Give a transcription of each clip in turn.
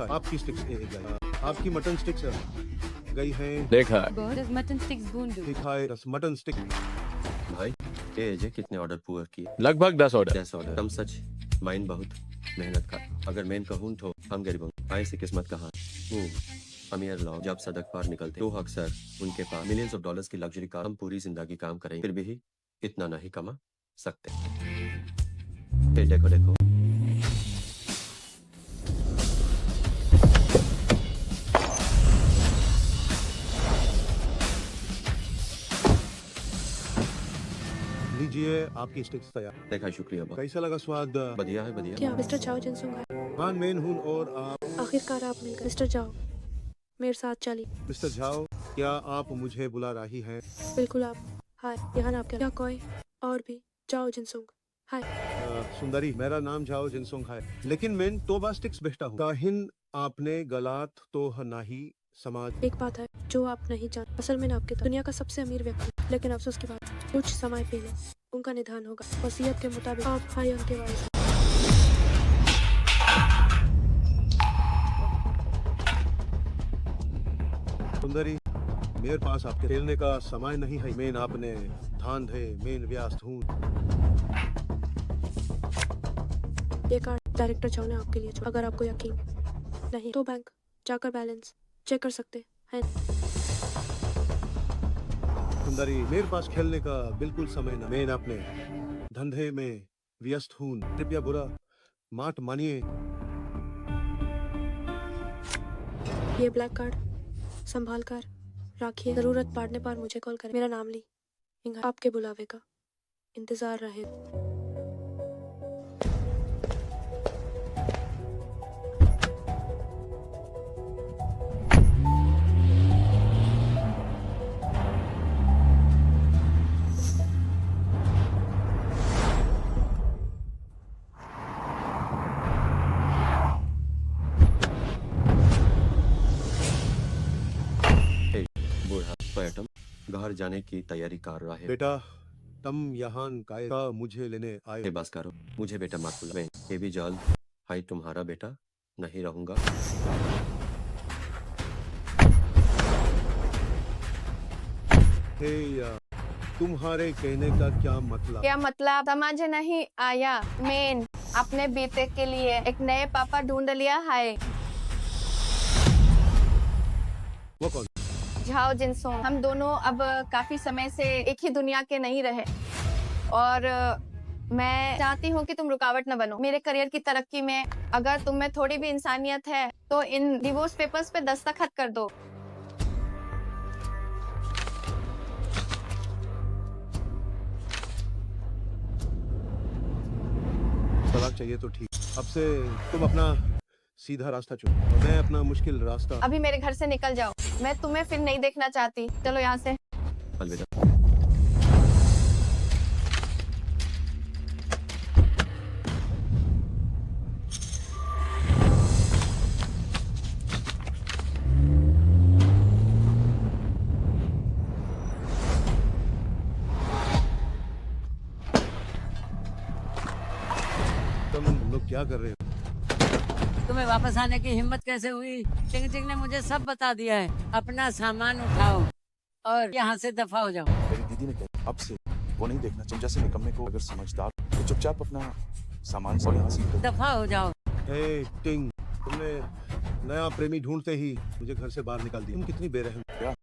अच्छा आपकी स्टिक्स गई, आपकी मटन स्टिक्स गई है। देखा What does mutton sticks bone do? दिखा है मटन स्टिक। भाई ये अजय कितने ऑर्डर पूरा किए? लगभग 10 ऑर्डर। 10 ऑर्डर कम सच, माइन बहुत मेहनत का। अगर मैं कहूँ तो हम गरीबों आए से किस्मत कहाँ। वो अमीर लोग जब सड़क पार निकलते तो अक्सर उनके पास मिलियंस ऑफ डॉलर्स की लग्जरी कार, हम पूरी जिंदगी काम करें फिर भी इतना नहीं कमा सकते। ये देखो देखो, लीजिए आपकी स्टिक्स तैयार। देखा, शुक्रिया बहुत। कैसा लगा स्वाद? बढ़िया है, बढ़िया। क्या मिस्टर चाओ जिनसुंग है? हान मेन हून और आप। आखिरकार आप मिल गए। मिस्टर चाओ मेरे साथ चलिए। मिस्टर झाओ, क्या आप मुझे बुला रही हैं? बिल्कुल आप। हाय यहाँ आप क्या कोई और भी चाओ जिनसुंग? हाय सुंदरी, मेरा नाम झाओ जिनसुंग है, लेकिन मैं तोबा स्टिक्स बेचता हूँ। काहिन आपने गलत तो नहीं समाज। एक बात है जो आप नहीं जानते, असल में आपके दुनिया का सबसे अमीर व्यक्ति, लेकिन अफसोस की बात कुछ समय पहले उनका निधन होगा। वसीयत के मुताबिक आप हाय उनके वारिस। सुंदरी, मेरे पास आपके खेलने का समय नहीं है। मैं आपने धान धे मैं व्यस्त हूँ। ये कार्ड डायरेक्टर चाओ ने आपके लिए छोड़ा। अगर आपको यकीन नहीं तो बैंक जाकर बैलेंस चेक कर सकते हैं। सुंदरी, मेरे पास खेलने का बिल्कुल समय न। मैं अपने धंधे में व्यस्त हूँ, कृपया बुरा मत मानिए। ये ब्लैक कार्ड संभाल कर रखिए। जरूरत पड़ने पर मुझे कॉल करें। मेरा नाम ली इंगा। आपके बुलावे का इंतजार रहे। बूढ़ा पर्यटन घर जाने की तैयारी कर रहा है। बेटा, तुम यहाँ का मुझे लेने आए। बस करो, मुझे बेटा मत बुला। मैं ये भी जल्द हाई तुम्हारा बेटा नहीं रहूंगा। हे तुम्हारे कहने का क्या मतलब? क्या मतलब समझ नहीं आया? मैं अपने बेटे के लिए एक नए पापा ढूंढ लिया है। वो कौन? झाओ जिनसोंग। हम दोनों अब काफी समय से एक ही दुनिया के नहीं रहे और मैं चाहती हूँ कि तुम रुकावट न बनो मेरे करियर की तरक्की में। अगर तुम में थोड़ी भी इंसानियत है तो इन डिवोर्स पेपर्स पे दस्तखत कर दो। तलाक चाहिए तो ठीक, अब से तुम अपना सीधा रास्ता चुनो और मैं अपना मुश्किल रास्ता। अभी मेरे घर से निकल जाओ, मैं तुम्हें फिर नहीं देखना चाहती। चलो यहाँ से। अलविदा। तुम लोग क्या कर रहे हो? तुम्हें वापस आने की हिम्मत कैसे हुई? चिंग चिंग ने मुझे सब बता दिया है। अपना सामान उठाओ और यहाँ से दफा हो जाओ। मेरी दीदी ने कहा अब से वो नहीं देखना। तुम जैसे निकम्मे को अगर समझदार तो चुपचाप अपना सामान और यहाँ से निकल। दफा हो जाओ। हे टिंग, तुमने नया प्रेमी ढूंढते ही मुझे घर से बाहर निकाल दिया। तुम कितनी बेरहम। क्या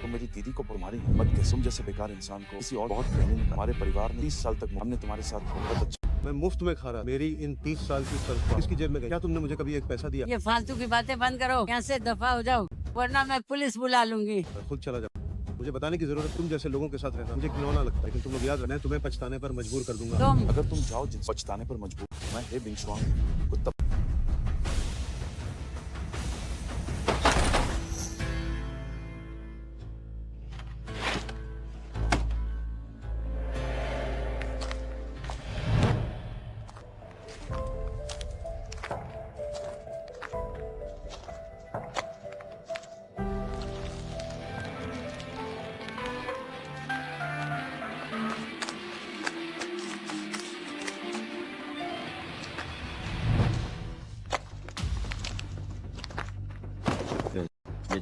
तुम मेरी दीदी को तुम्हारी हिम्मत के तुम जैसे बेकार इंसान को किसी और बहुत प्रेमी ने हमारे परिवार ने 30 साल तक हमने तुम्हारे साथ बहुत अच्छा। मैं मुफ्त में खा रहा। मेरी इन 30 साल की तनख्वाह किसकी जेब में गई? क्या तुमने मुझे कभी एक पैसा दिया? ये फालतू की बातें बंद करो, यहाँ से दफा हो जाओ वरना मैं पुलिस बुला लूंगी। मैं खुद चला जाऊँ। मुझे बताने की जरूरत, तुम जैसे लोगों के साथ रहना मुझे घिनौना लगता है, लेकिन तुम लोग याद रखना, तुम्हें पछताने पर मजबूर कर दूंगा। तुम अगर तुम जाओ जिन पछताने पर मजबूर मैं हे बिंगशुआंग को तब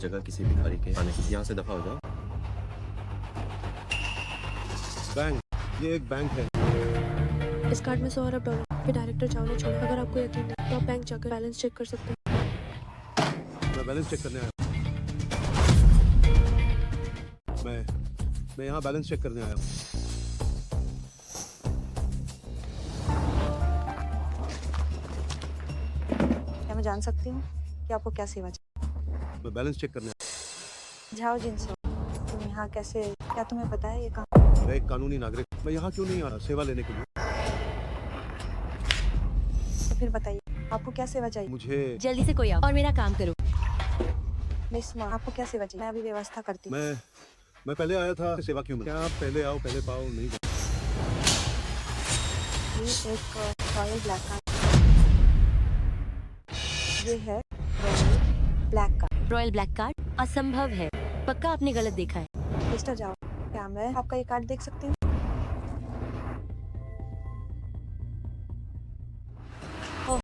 जगह किसी भिखारी के आने की। यहाँ से दफा हो जाओ। बैंक, ये एक बैंक है। इस कार्ड में 100 अरब डॉलर फिर डायरेक्टर चाव ने छोड़ा। अगर आपको यकीन नहीं तो आप बैंक जाकर बैलेंस चेक कर सकते हैं। मैं बैलेंस चेक करने आया हूँ। मैं यहाँ बैलेंस चेक करने आया हूँ। क्या मैं जान सकती हूँ कि आपको क्या सेवा चाहिए? मैं बैलेंस चेक करने आया जाओ जिनसे तुम यहाँ कैसे, क्या तुम्हें पता है ये काम? हूँ। मैं एक कानूनी नागरिक, मैं यहाँ क्यों नहीं आया सेवा लेने के लिए? तो फिर बताइए आपको क्या सेवा चाहिए? मुझे जल्दी से कोई आओ और मेरा काम करो। मिस माँ, आपको क्या सेवा चाहिए? मैं अभी व्यवस्था करती हूँ। मैं पहले आया था, सेवा क्यों मिली? क्या आप पहले आओ पहले पाओ नहीं? ये एक रॉयल ब्लैक कार्ड, ये है royal black card. Royal black card असंभव है, पक्का आपने गलत देखा है। मिस्टर जाओ, क्या मैं आपका ये कार्ड देख सकती हूँ? ओह,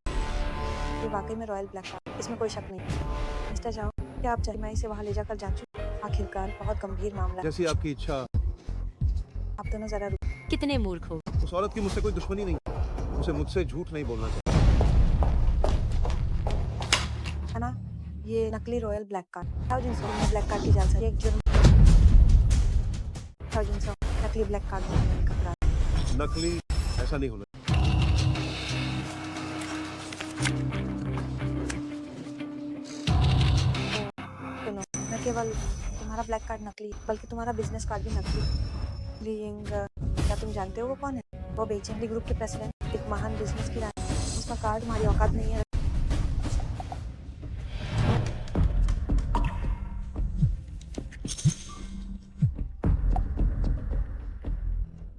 ये वाकई में रॉयल ब्लैक कार्ड, इसमें कोई शक नहीं। मिस्टर जाओ, क्या आप चाहिए मैं इसे वहाँ ले जाकर जांचूं? आखिरकार बहुत गंभीर मामला है। जैसी आपकी इच्छा। आप दोनों जरा रुको। कितने मूर्ख हो। उस औरत की मुझसे कोई दुश्मनी नहीं, उसे मुझसे झूठ नहीं बोलना चाहिए। है ना, ये नकली रॉयल ब्लैक कार्ड। जाओ जिनसे मैं ब्लैक कार्ड की जाल से एक जुर्म। जाओ जिनसे नकली ब्लैक कार्ड बनाने का अपराध। नकली ऐसा नहीं होना। सुनो, न केवल तुम्हारा ब्लैक कार्ड नकली बल्कि तुम्हारा बिजनेस कार्ड भी नकली। लीइंग, क्या तुम जानते हो वो कौन है? वो बेचेंगी ग्रुप के प्रेसिडेंट, एक महान बिजनेस की रानी। उसका कार्ड तुम्हारी औकात नहीं है।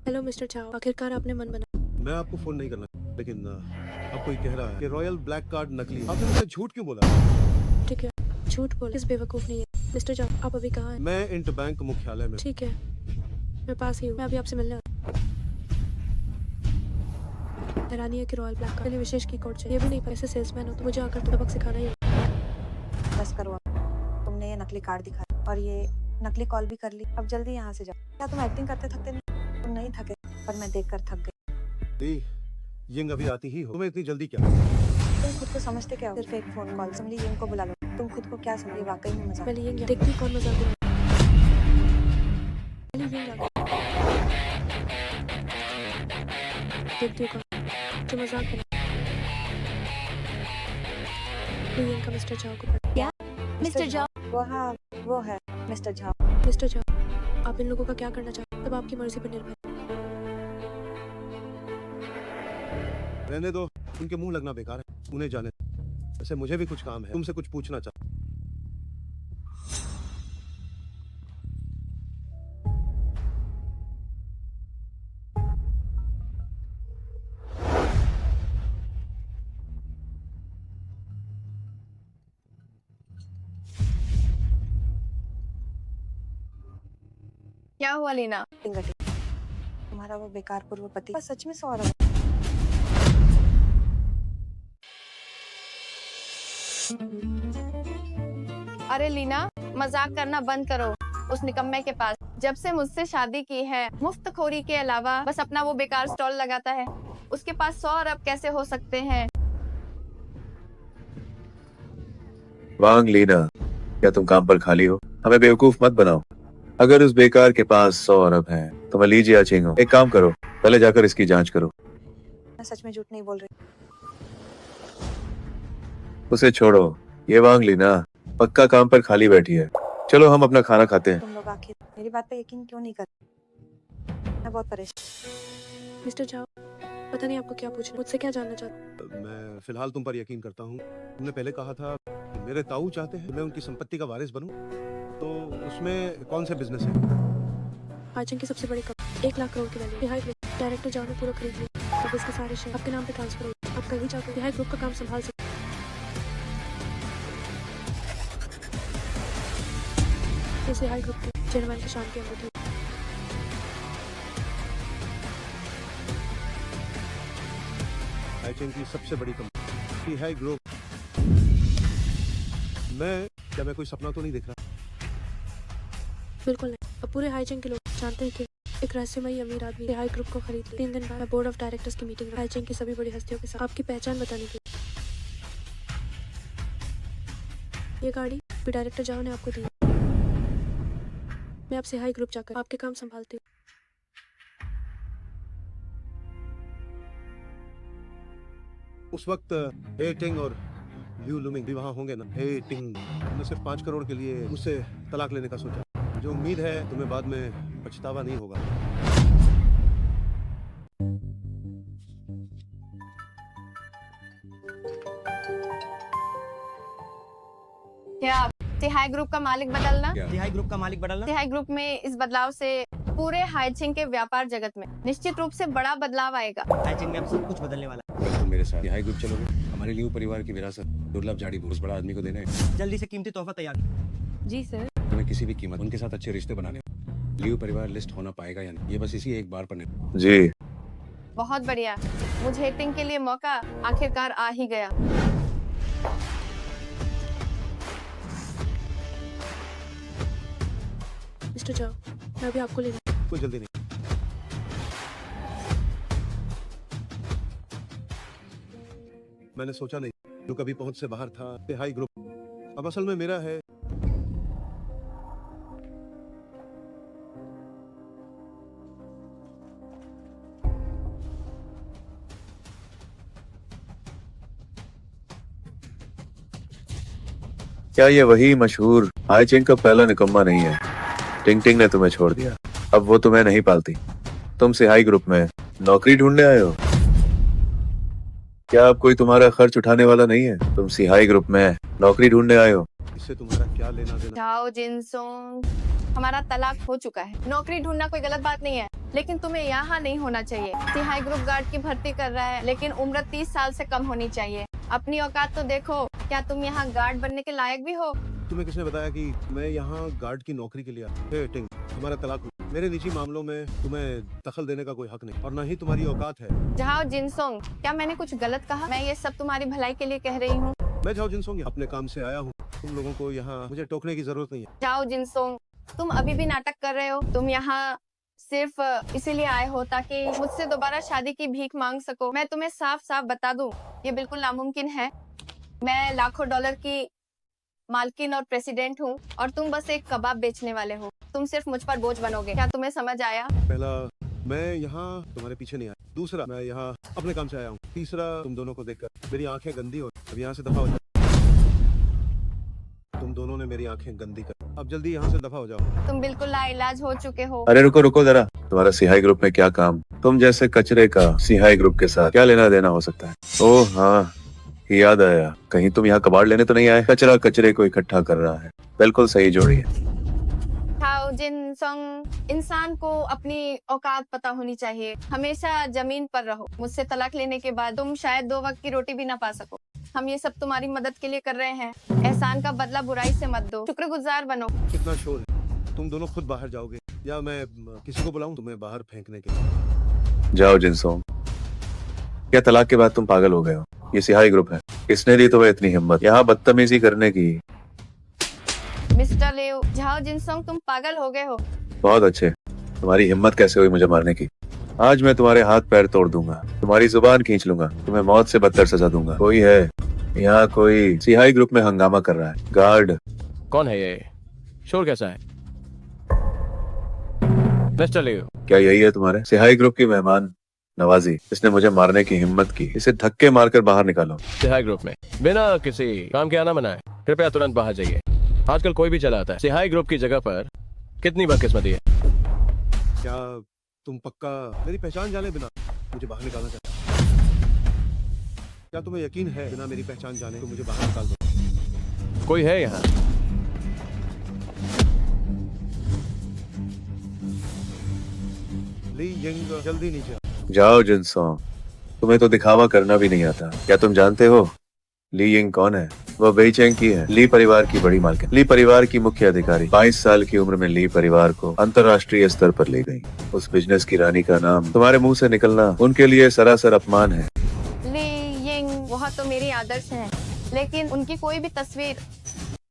हेलो मिस्टर चाव, आखिरकार आपने मन बना। मैं आपको फोन नहीं करना, लेकिन अब कोई कह रहा है कि रॉयल ब्लैक कार्ड नकली है। आपने मुझसे झूठ क्यों बोला? ठीक है, झूठ बोल इस बेवकूफ नहीं है। मिस्टर चाव, आप अभी कहाँ हैं? मैं इंट बैंक मुख्यालय में। ठीक है, मैं पास ही हूँ। मैं अभी आपसे मिलने हैरानी है कि रॉयल ब्लैक कार्ड विशेष की कोड चाहिए। ये भी नहीं पैसे सेल्समैन हो तो मुझे आकर सबक सिखाना ही होगा। बस करो अब। तुमने ये नकली कार्ड दिखाया और ये नकली कॉल भी कर ली। अब जल्दी यहाँ से जाओ। क्या तुम एक्टिंग करते थकते नहीं? तुम नहीं थके, पर मैं देखकर थक गई। यंग अभी आती ही हो, तुम्हें इतनी जल्दी क्या? तुम खुद को समझते क्या हो? सिर्फ एक फोन कॉल। समझी यंग को बुला लो। तुम खुद को क्या समझी? वाकई में मजा। पहले ये देखती कौन मजाक उड़ा रहा है। पहले ये लगा। देखती कौन जो मजाक बना। ये का मिस्टर झाओ को पता। क्या? मिस्टर जाओ। वो है मिस्टर झा। मिस्टर झाओ, आप इन लोगों का क्या करना चाहते हैं तब आपकी मर्जी पर निर्भर है। रहने दो, उनके मुंह लगना बेकार है, उन्हें जाने। वैसे मुझे भी कुछ काम है, तुमसे कुछ पूछना चाहता। क्या हुआ लीना? टिंगटी, तुम्हारा वो बेकार पूर्व पति सच में 100 अरब। अरे लीना, मजाक करना बंद करो उस निकम्मे के पास। जब से मुझसे शादी की है, मुफ्तखोरी के अलावा बस अपना वो बेकार स्टॉल लगाता है। उसके पास 100 अरब कैसे हो सकते हैं? वांग लीना, क्या तुम काम पर खाली हो? हमें बेवकूफ मत बनाओ। अगर उस बेकार के पास 100 अरब हैं, तो मैं लीजिए आचिंगो। एक काम करो, पहले जाकर इसकी जांच करो। मैं सच में झूठ नहीं बोल रही। उसे छोड़ो, ये वांग लीना पक्का काम पर खाली बैठी है। चलो हम अपना खाना खाते हैं। तुम लोग आखिर मेरी बात पे यकीन क्यों नहीं करते? मैं बहुत परेशान। मिस्टर झाओ, पता नहीं आपको क्या पूछना, मुझसे क्या जानना चाहते? मैं फिलहाल तुम पर यकीन करता हूँ। तुमने पहले कहा था कि मेरे ताऊ चाहते हैं मैं उनकी संपत्ति का वारिस बनूं, तो उसमें कौन से बिजनेस है? आइचन की सबसे बड़ी कंपनी 1 लाख करोड़ की वैल्यू। तिहाई ग्रुप डायरेक्टर जाओ ने पूरा खरीद लिया। अब इसके सारे शेयर आपके नाम पे ट्रांसफर हो। आप कहीं जाकर तिहाई ग्रुप का काम संभाल सकते। इस तिहाई ग्रुप के चेयरमैन की शान के अंदर आइचन की सबसे बड़ी कंपनी तिहाई ग्रुप। मैं क्या मैं कोई सपना तो नहीं देख रहा? बिल्कुल नहीं। अब पूरे हाईचेंग के लोग जानते हैं कि एक रहस्यमयी अमीर आदमी सिहाई ग्रुप को खरीद लिया। 3 दिन बाद बोर्ड ऑफ डायरेक्टर्स की मीटिंग हाईचेंग की सभी बड़ी हस्तियों के साथ आपकी पहचान बताने की। ये गाड़ी भी डायरेक्टर जाओ ने आपको दी। मैं अब सिहाई ग्रुप जाकर आपके काम संभालती हूँ। उस वक्त हे टिंग और लिu लुमिंग भी वहाँ होंगे ना? हे टिंग ने सिर्फ 5 करोड़ के लिए मुझसे तलाक लेने का सोचा। मुझे उम्मीद है तुम्हें बाद में पछतावा नहीं होगा। क्या तिहाई ग्रुप का मालिक बदलना? तिहाई ग्रुप का मालिक बदलना? तिहाई ग्रुप में इस बदलाव से पूरे हाईचिंग के व्यापार जगत में निश्चित रूप से बड़ा बदलाव आएगा। हाईचिंग में अब सब कुछ बदलने वाला है। अगर तुम मेरे साथ तिहाई ग्रुप चलोगे, हमारे लिu परिवार की विरासत दुर्लभ झाड़ी उस बड़ा आदमी को देना है। जल्दी से कीमती तोहफा तैयार। जी सर। तुम्हें किसी भी कीमत उनके साथ अच्छे रिश्ते बनाने लिu परिवार लिस्ट होना पाएगा या नहीं, ये बस इसी एक बार पर निर्भर। जी बहुत बढ़िया। मुझे एक्टिंग के लिए मौका आखिरकार आ ही गया। मिस्टर जाओ, मैं अभी आपको लेने। कोई जल्दी नहीं। मैंने सोचा नहीं जो कभी पहुंच से बाहर था। तिहाई ग्रुप अब असल में मेरा है। क्या ये वही मशहूर हाईचेंग का पहला निकम्मा नहीं है? टिंग टिंग ने तुम्हें छोड़ दिया, अब वो तुम्हें नहीं पालती। तुम सिहाई ग्रुप में नौकरी ढूंढने आए हो? क्या अब कोई तुम्हारा खर्च उठाने वाला नहीं है? तुम सिहाई ग्रुप में नौकरी ढूंढने आए हो? इससे तुम्हारा क्या लेना देना? जाओ जिनसोंग, हमारा तलाक हो चुका है। नौकरी ढूंढना कोई गलत बात नहीं है, लेकिन तुम्हें यहाँ नहीं होना चाहिए। तिहाई ग्रुप गार्ड की भर्ती कर रहा है, लेकिन उम्र 30 साल से कम होनी चाहिए। अपनी औकात तो देखो, क्या तुम यहाँ गार्ड बनने के लायक भी हो? तुम्हें किसने बताया कि मैं यहाँ गार्ड की नौकरी के लिए आया? हे टिंग, हमारा तलाक हुआ। मेरे निजी मामलों में तुम्हें दखल देने का कोई हक नहीं, और न ही तुम्हारी औकात है। जाओ जिनसोंग, क्या मैंने कुछ गलत कहा? मैं ये सब तुम्हारी भलाई के लिए कह रही हूँ। मैं जाओ जिनसोंग अपने काम से आया हूँ। तुम लोगों को यहाँ मुझे टोकने की जरूरत नहीं है। जाओ जिनसोंग, तुम अभी भी नाटक कर रहे हो। तुम यहाँ सिर्फ इसीलिए आए हो ताकि मुझसे दोबारा शादी की भीख मांग सको। मैं तुम्हें साफ साफ बता दूं, ये बिल्कुल नामुमकिन है। मैं लाखों डॉलर की मालकिन और प्रेसिडेंट हूँ, और तुम बस एक कबाब बेचने वाले हो। तुम सिर्फ मुझ पर बोझ बनोगे। क्या तुम्हें समझ आया? पहला, मैं यहाँ तुम्हारे पीछे नहीं आया। दूसरा, मैं यहाँ अपने काम से आया हूँ। तीसरा, तुम दोनों को देखकर मेरी आंखें गंदी हो। अब यहाँ से दफा हो जाओ। तुम दोनों ने मेरी आंखें गंदी कर, अब जल्दी यहाँ से दफा हो जाओ। तुम बिल्कुल लाइलाज हो चुके हो। अरे रुको रुको जरा, तुम्हारा सिहाई ग्रुप में क्या काम? तुम जैसे कचरे का सिहाई ग्रुप के साथ क्या लेना देना हो सकता है? ओह हाँ, याद आया। कहीं तुम यहाँ कबाड़ लेने तो नहीं आए? कचरा कचरे को इकट्ठा कर रहा है। बिल्कुल सही जोड़ी है। खाओ जिनसोंग, इंसान को अपनी औकात पता होनी चाहिए। हमेशा जमीन पर रहो। मुझसे तलाक लेने के बाद तुम शायद 2 वक्त की रोटी भी ना पा सको। हम ये सब तुम्हारी मदद के लिए कर रहे हैं। एहसान का बदला बुराई से मत दो, शुक्रगुजार बनो। कितना शोर है। तुम दोनों खुद बाहर जाओगे या मैं किसी को बुलाऊं तुम्हें बाहर फेंकने के लिए? जाओ जिनसोंग। क्या तलाक के बाद तुम पागल हो गए हो? ये सिहाई ग्रुप है। किसने दी तुम्हें इतनी हिम्मत यहाँ बदतमीजी करने की? मिस्टर लिu, जाओ जिनसोंग, तुम पागल हो गए हो। बहुत अच्छे। तुम्हारी हिम्मत कैसे हुई मुझे मारने की? आज मैं तुम्हारे हाथ पैर तोड़ दूंगा, तुम्हारी जुबान खींच लूंगा, तुम्हें मौत से बदतर सजा दूंगा। कोई है यहाँ? कोई सिहाई ग्रुप में हंगामा कर रहा है। गार्ड कौन है ये? शोर कैसा है? मिस्टर लिu, क्या यही है तुम्हारे सिहाई ग्रुप की मेहमान नवाजी? इसने मुझे मारने की हिम्मत की। इसे धक्के मारकर बाहर निकालो। सिहाई ग्रुप में बिना किसी काम के आना मना है। कृपया तुरंत बाहर जाइए। आजकल कोई भी चला आता है। सिहाई ग्रुप की जगह पर कितनी बदकिस्मती है। क्या तुम पक्का मेरी पहचान जाने बिना मुझे बाहर निकालना चाहते हो? क्या तुम्हें यकीन है बिना मेरी पहचान जाने तो मुझे बाहर निकाल दो? कोई है यहाँ? ली यंग, जल्दी नीचे आओ। जाओ जिनसोंग, तुम्हें तो दिखावा करना भी नहीं आता। क्या तुम जानते हो ली यंग कौन है? वो बेइचेंग की है, ली परिवार की बड़ी मालकिन, ली परिवार की मुख्य अधिकारी। 22 साल की उम्र में ली परिवार को अंतर्राष्ट्रीय स्तर पर ले गई। उस बिजनेस की रानी का नाम तुम्हारे मुंह से निकलना उनके लिए सरासर अपमान है। ली यंग, वह तो मेरी आदर्श है, लेकिन उनकी कोई भी तस्वीर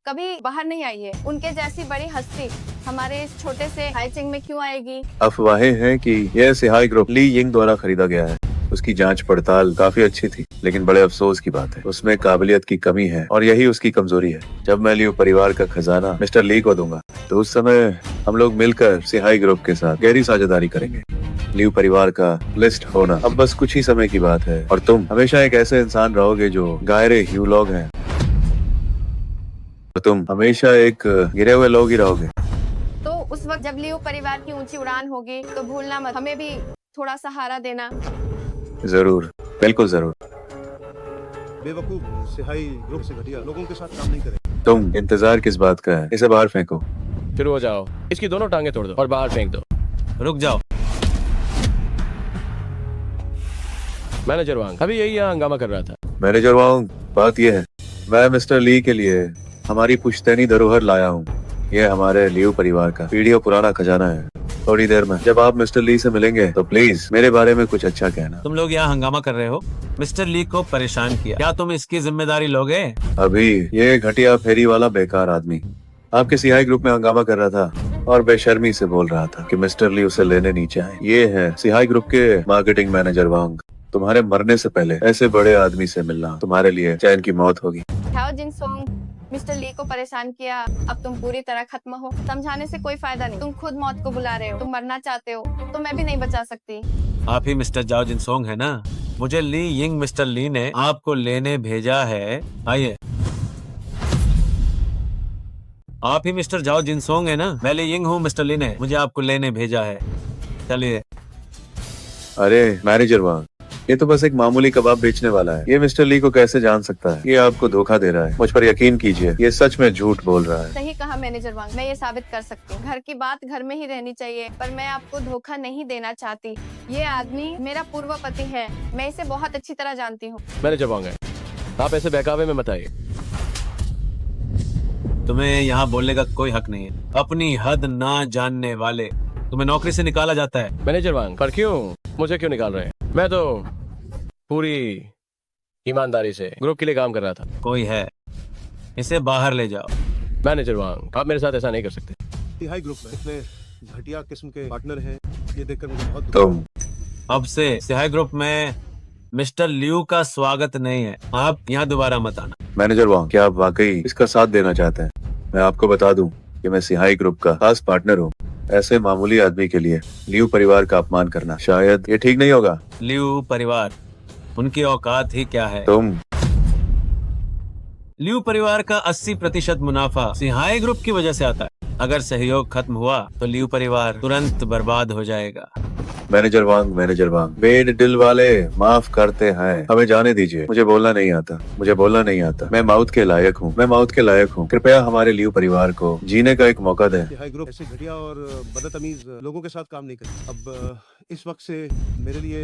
कभी बाहर नहीं आई है। उनके जैसी बड़ी हस्ती हमारे इस छोटे से हाईचिंग में क्यों आएगी? अफवाहें हैं कि यह सिहाई ग्रुप ली यिंग द्वारा खरीदा गया है। उसकी जांच पड़ताल काफी अच्छी थी, लेकिन बड़े अफसोस की बात है उसमें काबिलियत की कमी है और यही उसकी कमजोरी है। जब मैं लियू परिवार का खजाना मिस्टर ली को दूंगा तो उस समय हम लोग मिलकर सिहाई ग्रुप के साथ गहरी साझेदारी करेंगे। लियू परिवार का लिस्ट होना अब बस कुछ ही समय की बात है और तुम हमेशा एक ऐसे इंसान रहोगे जो गायरे ह्यू लोग हैं और तुम हमेशा एक गिरे हुए लोग ही रहोगे। तो उस वक्त जब लियो परिवार की ऊंची उड़ान होगी तो भूलना मत, हमें भी थोड़ा सहारा देना। जरूर, बिल्कुल जरूर। बेवकूफ सिहाई ग्रुप से घटिया लोगों के साथ काम नहीं करें। तुम इंतजार किस बात का है? इसे बाहर फेंको। शुरू हो जाओ, इसकी दोनों टांगे तोड़ दो और बाहर फेंक दो। रुक जाओ। मैनेजर वांग अभी यही यहाँ हंगामा कर रहा था। मैनेजर वांग, बात यह है मैं मिस्टर ली के लिए हमारी पुश्तैनी धरोहर लाया हूँ। यह हमारे लियू परिवार का पीढ़ियों पुराना खजाना है। थोड़ी देर में जब आप मिस्टर ली से मिलेंगे तो प्लीज मेरे बारे में कुछ अच्छा कहना। तुम लोग यहाँ हंगामा कर रहे हो, मिस्टर ली को परेशान किया, क्या तुम इसकी जिम्मेदारी लोगे? अभी ये घटिया फेरी वाला बेकार आदमी आपके सिहाई ग्रुप में हंगामा कर रहा था और बेशर्मी से बोल रहा था कि मिस्टर ली उसे लेने नीचे आए। ये है सिहाई ग्रुप के मार्केटिंग मैनेजर वांग। तुम्हारे मरने से पहले ऐसे बड़े आदमी से मिलना तुम्हारे लिए चैन की मौत होगी। ह्याओ जिनसोंग, मिस्टर ली को परेशान किया, अब तुम पूरी तरह खत्म हो। समझाने से कोई फायदा नहीं, तुम खुद मौत को बुला रहे हो। तुम मरना चाहते हो तो मैं भी नहीं बचा सकती। आप ही मिस्टर जाओ जिनसोंग है ना? मुझे ली यिंग मिस्टर ली ने आपको लेने भेजा है। आइए। आप ही मिस्टर जाओ जिनसोंग है ना? मैं ली यिंग हूँ, मिस्टर ली ने मुझे आपको लेने भेजा है। चलिए। अरे मैनेजर वांग, ये तो बस एक मामूली कबाब बेचने वाला है। ये मिस्टर ली को कैसे जान सकता है? ये आपको धोखा दे रहा है। मुझ पर यकीन कीजिए, ये सच में झूठ बोल रहा है। सही कहा मैनेजर वांग, मैं ये साबित कर सकती हूँ। घर की बात घर में ही रहनी चाहिए, पर मैं आपको धोखा नहीं देना चाहती। ये आदमी मेरा पूर्व पति है, मैं इसे बहुत अच्छी तरह जानती हूँ। मैनेजर वांग है, आप ऐसे बहकावे में मत आइए। तुम्हें यहाँ बोलने का कोई हक नहीं है। अपनी हद ना जानने वाले, तुम्हें नौकरी से निकाला जाता है। मैनेजर वांग, पर क्यों? मुझे क्यों निकाल रहे हैं? मैं तो पूरी ईमानदारी से ग्रुप के लिए काम कर रहा था। कोई है, इसे बाहर ले जाओ। मैनेजर वांग, आप मेरे साथ ऐसा नहीं कर सकते। सिहाई ग्रुप में इतने घटिया किस्म के पार्टनर हैं, ये देखकर मुझे बहुत दुख तुम अब से सिहाई ग्रुप में मिस्टर लियू का स्वागत नहीं है। आप यहाँ दोबारा मत आना। मैनेजर वांग, क्या आप वाकई इसका साथ देना चाहते हैं? मैं आपको बता दूं कि मैं सिहाई ग्रुप का खास पार्टनर हूँ। ऐसे मामूली आदमी के लिए लियू परिवार का अपमान करना शायद ये ठीक नहीं होगा। लियू परिवार, उनकी औकात ही क्या है? तुम लियू परिवार का 80% मुनाफा सिहाई ग्रुप की वजह से आता है। अगर सहयोग खत्म हुआ तो लियू परिवार तुरंत बर्बाद हो जाएगा। मैनेजर वांग, बेड दिल वाले माफ करते हैं, हमें जाने दीजिए। मुझे बोलना नहीं आता। मैं मौत के लायक हूँ। कृपया हमारे लियू परिवार को जीने का एक मौका दें। सिहाई ग्रुप ऐसे घटिया और बदतमीज लोगों के साथ काम नहीं करे। अब इस वक्त से मेरे लिए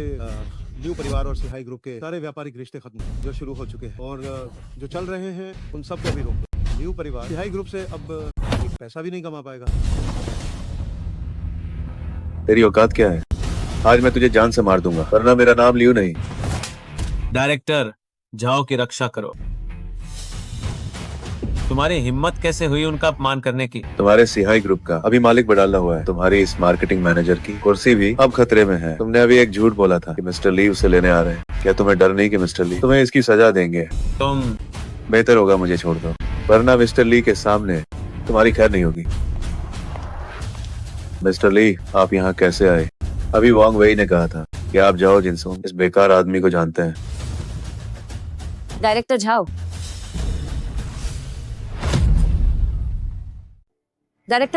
लियू परिवार और सिहाई ग्रुप के सारे व्यापारिक रिश्ते खत्म जो शुरू हो चुके हैं और जो चल रहे हैं उन सब को भी रोक दो। लियू परिवार सिहाई ग्रुप से अब एक पैसा भी नहीं कमा पाएगा। तेरी औकात क्या है? आज मैं तुझे जान से मार दूंगा, वरना मेरा नाम लियू नहीं। डायरेक्टर जाओ की रक्षा करो। तुम्हारी हिम्मत कैसे हुई उनका अपमान करने की? तुम्हारे सिहाई ग्रुप का अभी मालिक बदलना हुआ है। तुम्हारी इस मार्केटिंग मैनेजर की कुर्सी भी अब खतरे में है। तुमने अभी एक झूठ बोला था कि मिस्टर ली उसे लेने आ रहे हैं। क्या तुम्हें डर नहीं कि मिस्टर ली तुम्हें इसकी सजा देंगे? तुम बेहतर होगा मुझे छोड़ दो, वरना मिस्टर ली के सामने तुम्हारी खैर नहीं होगी। मिस्टर ली, आप यहाँ कैसे आए? अभी वांग वेई ने कहा था कि आप जाओ जिनसोंग इस बेकार आदमी को जानते हैं। डायरेक्टर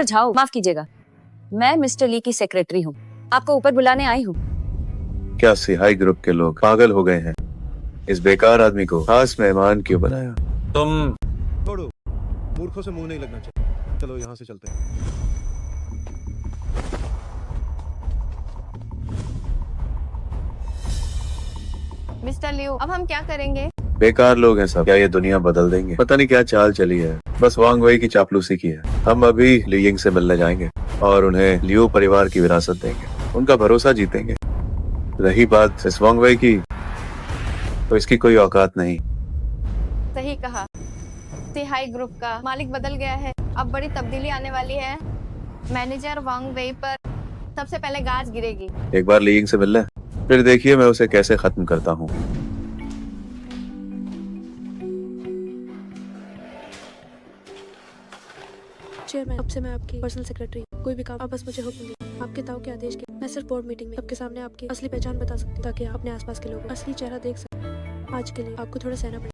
झाओ, माफ कीजिएगा, मैं मिस्टर ली की सेक्रेटरी हूँ, आपको ऊपर बुलाने आई हूँ। क्या सिहाई ग्रुप के लोग पागल हो गए हैं? इस बेकार आदमी को खास मेहमान क्यों बनाया? तुम छोड़ो, मूर्खों से मुंह नहीं लगना चाहिए। चलो यहाँ से चलते हैं। मिस्टर लियू, अब हम क्या करेंगे? बेकार लोग हैं सब। क्या ये दुनिया बदल देंगे? पता नहीं क्या चाल चली है, बस वांग वेई की चापलूसी की है। हम अभी ली यिंग से मिलने जाएंगे और उन्हें लियू परिवार की विरासत देंगे, उनका भरोसा जीतेंगे। रही बात इस वांग वेई की, तो इसकी कोई औकात नहीं। सही कहा। सिहाई ग्रुप का मालिक बदल गया है, अब बड़ी तब्दीली आने वाली है। मैनेजर वांग वेई पर सबसे पहले गाज गिरेगी। एक बार ली यिंग से मिल ले, फिर देखिए मैं उसे कैसे खत्म करता हूँ। चेयरमैन, अब से मैं आपकी पर्सनल सेक्रेटरी। कोई भी काम आप बस मुझे हुक्म दीजिए। आपके ताऊ के आदेश के मैं सिर्फ बोर्ड मीटिंग में सबके सामने आपकी असली पहचान बता सकती हूँ, ताकि आप अपने आसपास के लोगों का असली चेहरा देख सकें। आज के लिए आपको थोड़ा सहना पड़ेगा।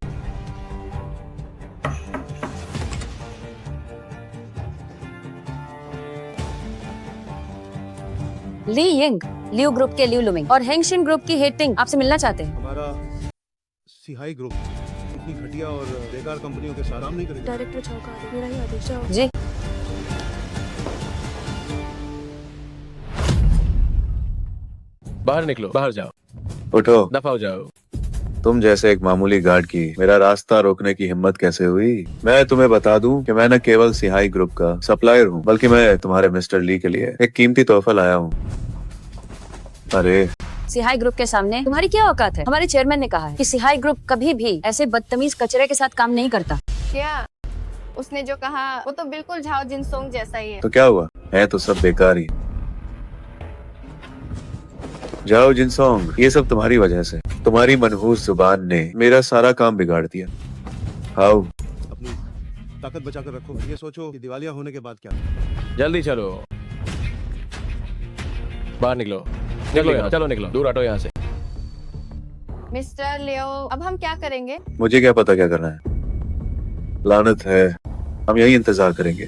ली यिंग, लियो ग्रुप के लियो लुमिंग और हेंगशिन ग्रुप की हेटिंग आपसे मिलना चाहते हैं। हमारा सिहाई ग्रुप इतनी घटिया और बेकार कंपनियों के साथ काम नहीं करेगा। डायरेक्टर चाओ का आदेश, मेरा ही आदेश। जाओ। जी। बाहर निकलो, बाहर जाओ, उठो। दफा हो जाओ। तुम जैसे एक मामूली गार्ड की मेरा रास्ता रोकने की हिम्मत कैसे हुई? मैं तुम्हें बता दूं कि मैं न केवल सिहाई ग्रुप का सप्लायर हूं, बल्कि मैं तुम्हारे मिस्टर ली के लिए एक कीमती तोहफा लाया हूं। अरे सिहाई ग्रुप के सामने तुम्हारी क्या औकात है? हमारे चेयरमैन ने कहा है कि सिहाई ग्रुप कभी भी ऐसे बदतमीज कचरे के साथ काम नहीं करता। क्या उसने जो कहा वो तो बिल्कुल झाओ जिनसोंग जैसा ही है। तो क्या हुआ? है तो सब बेकार ही। जाओ जिनसोंग, ये सब तुम्हारी वजह से। तुम्हारी मनहूस जुबान ने मेरा सारा काम बिगाड़ दिया। आओ। अपनी ताकत बचा कर रखो। ये सोचो कि दिवालिया होने के बाद क्या। जल्दी चलो, बाहर निकलो, निकलो यहाँ, चलो निकलो, दूर हटो यहाँ से। मिस्टर लियो, अब हम क्या करेंगे? मुझे क्या पता क्या करना है। लानत है, हम यही इंतजार करेंगे,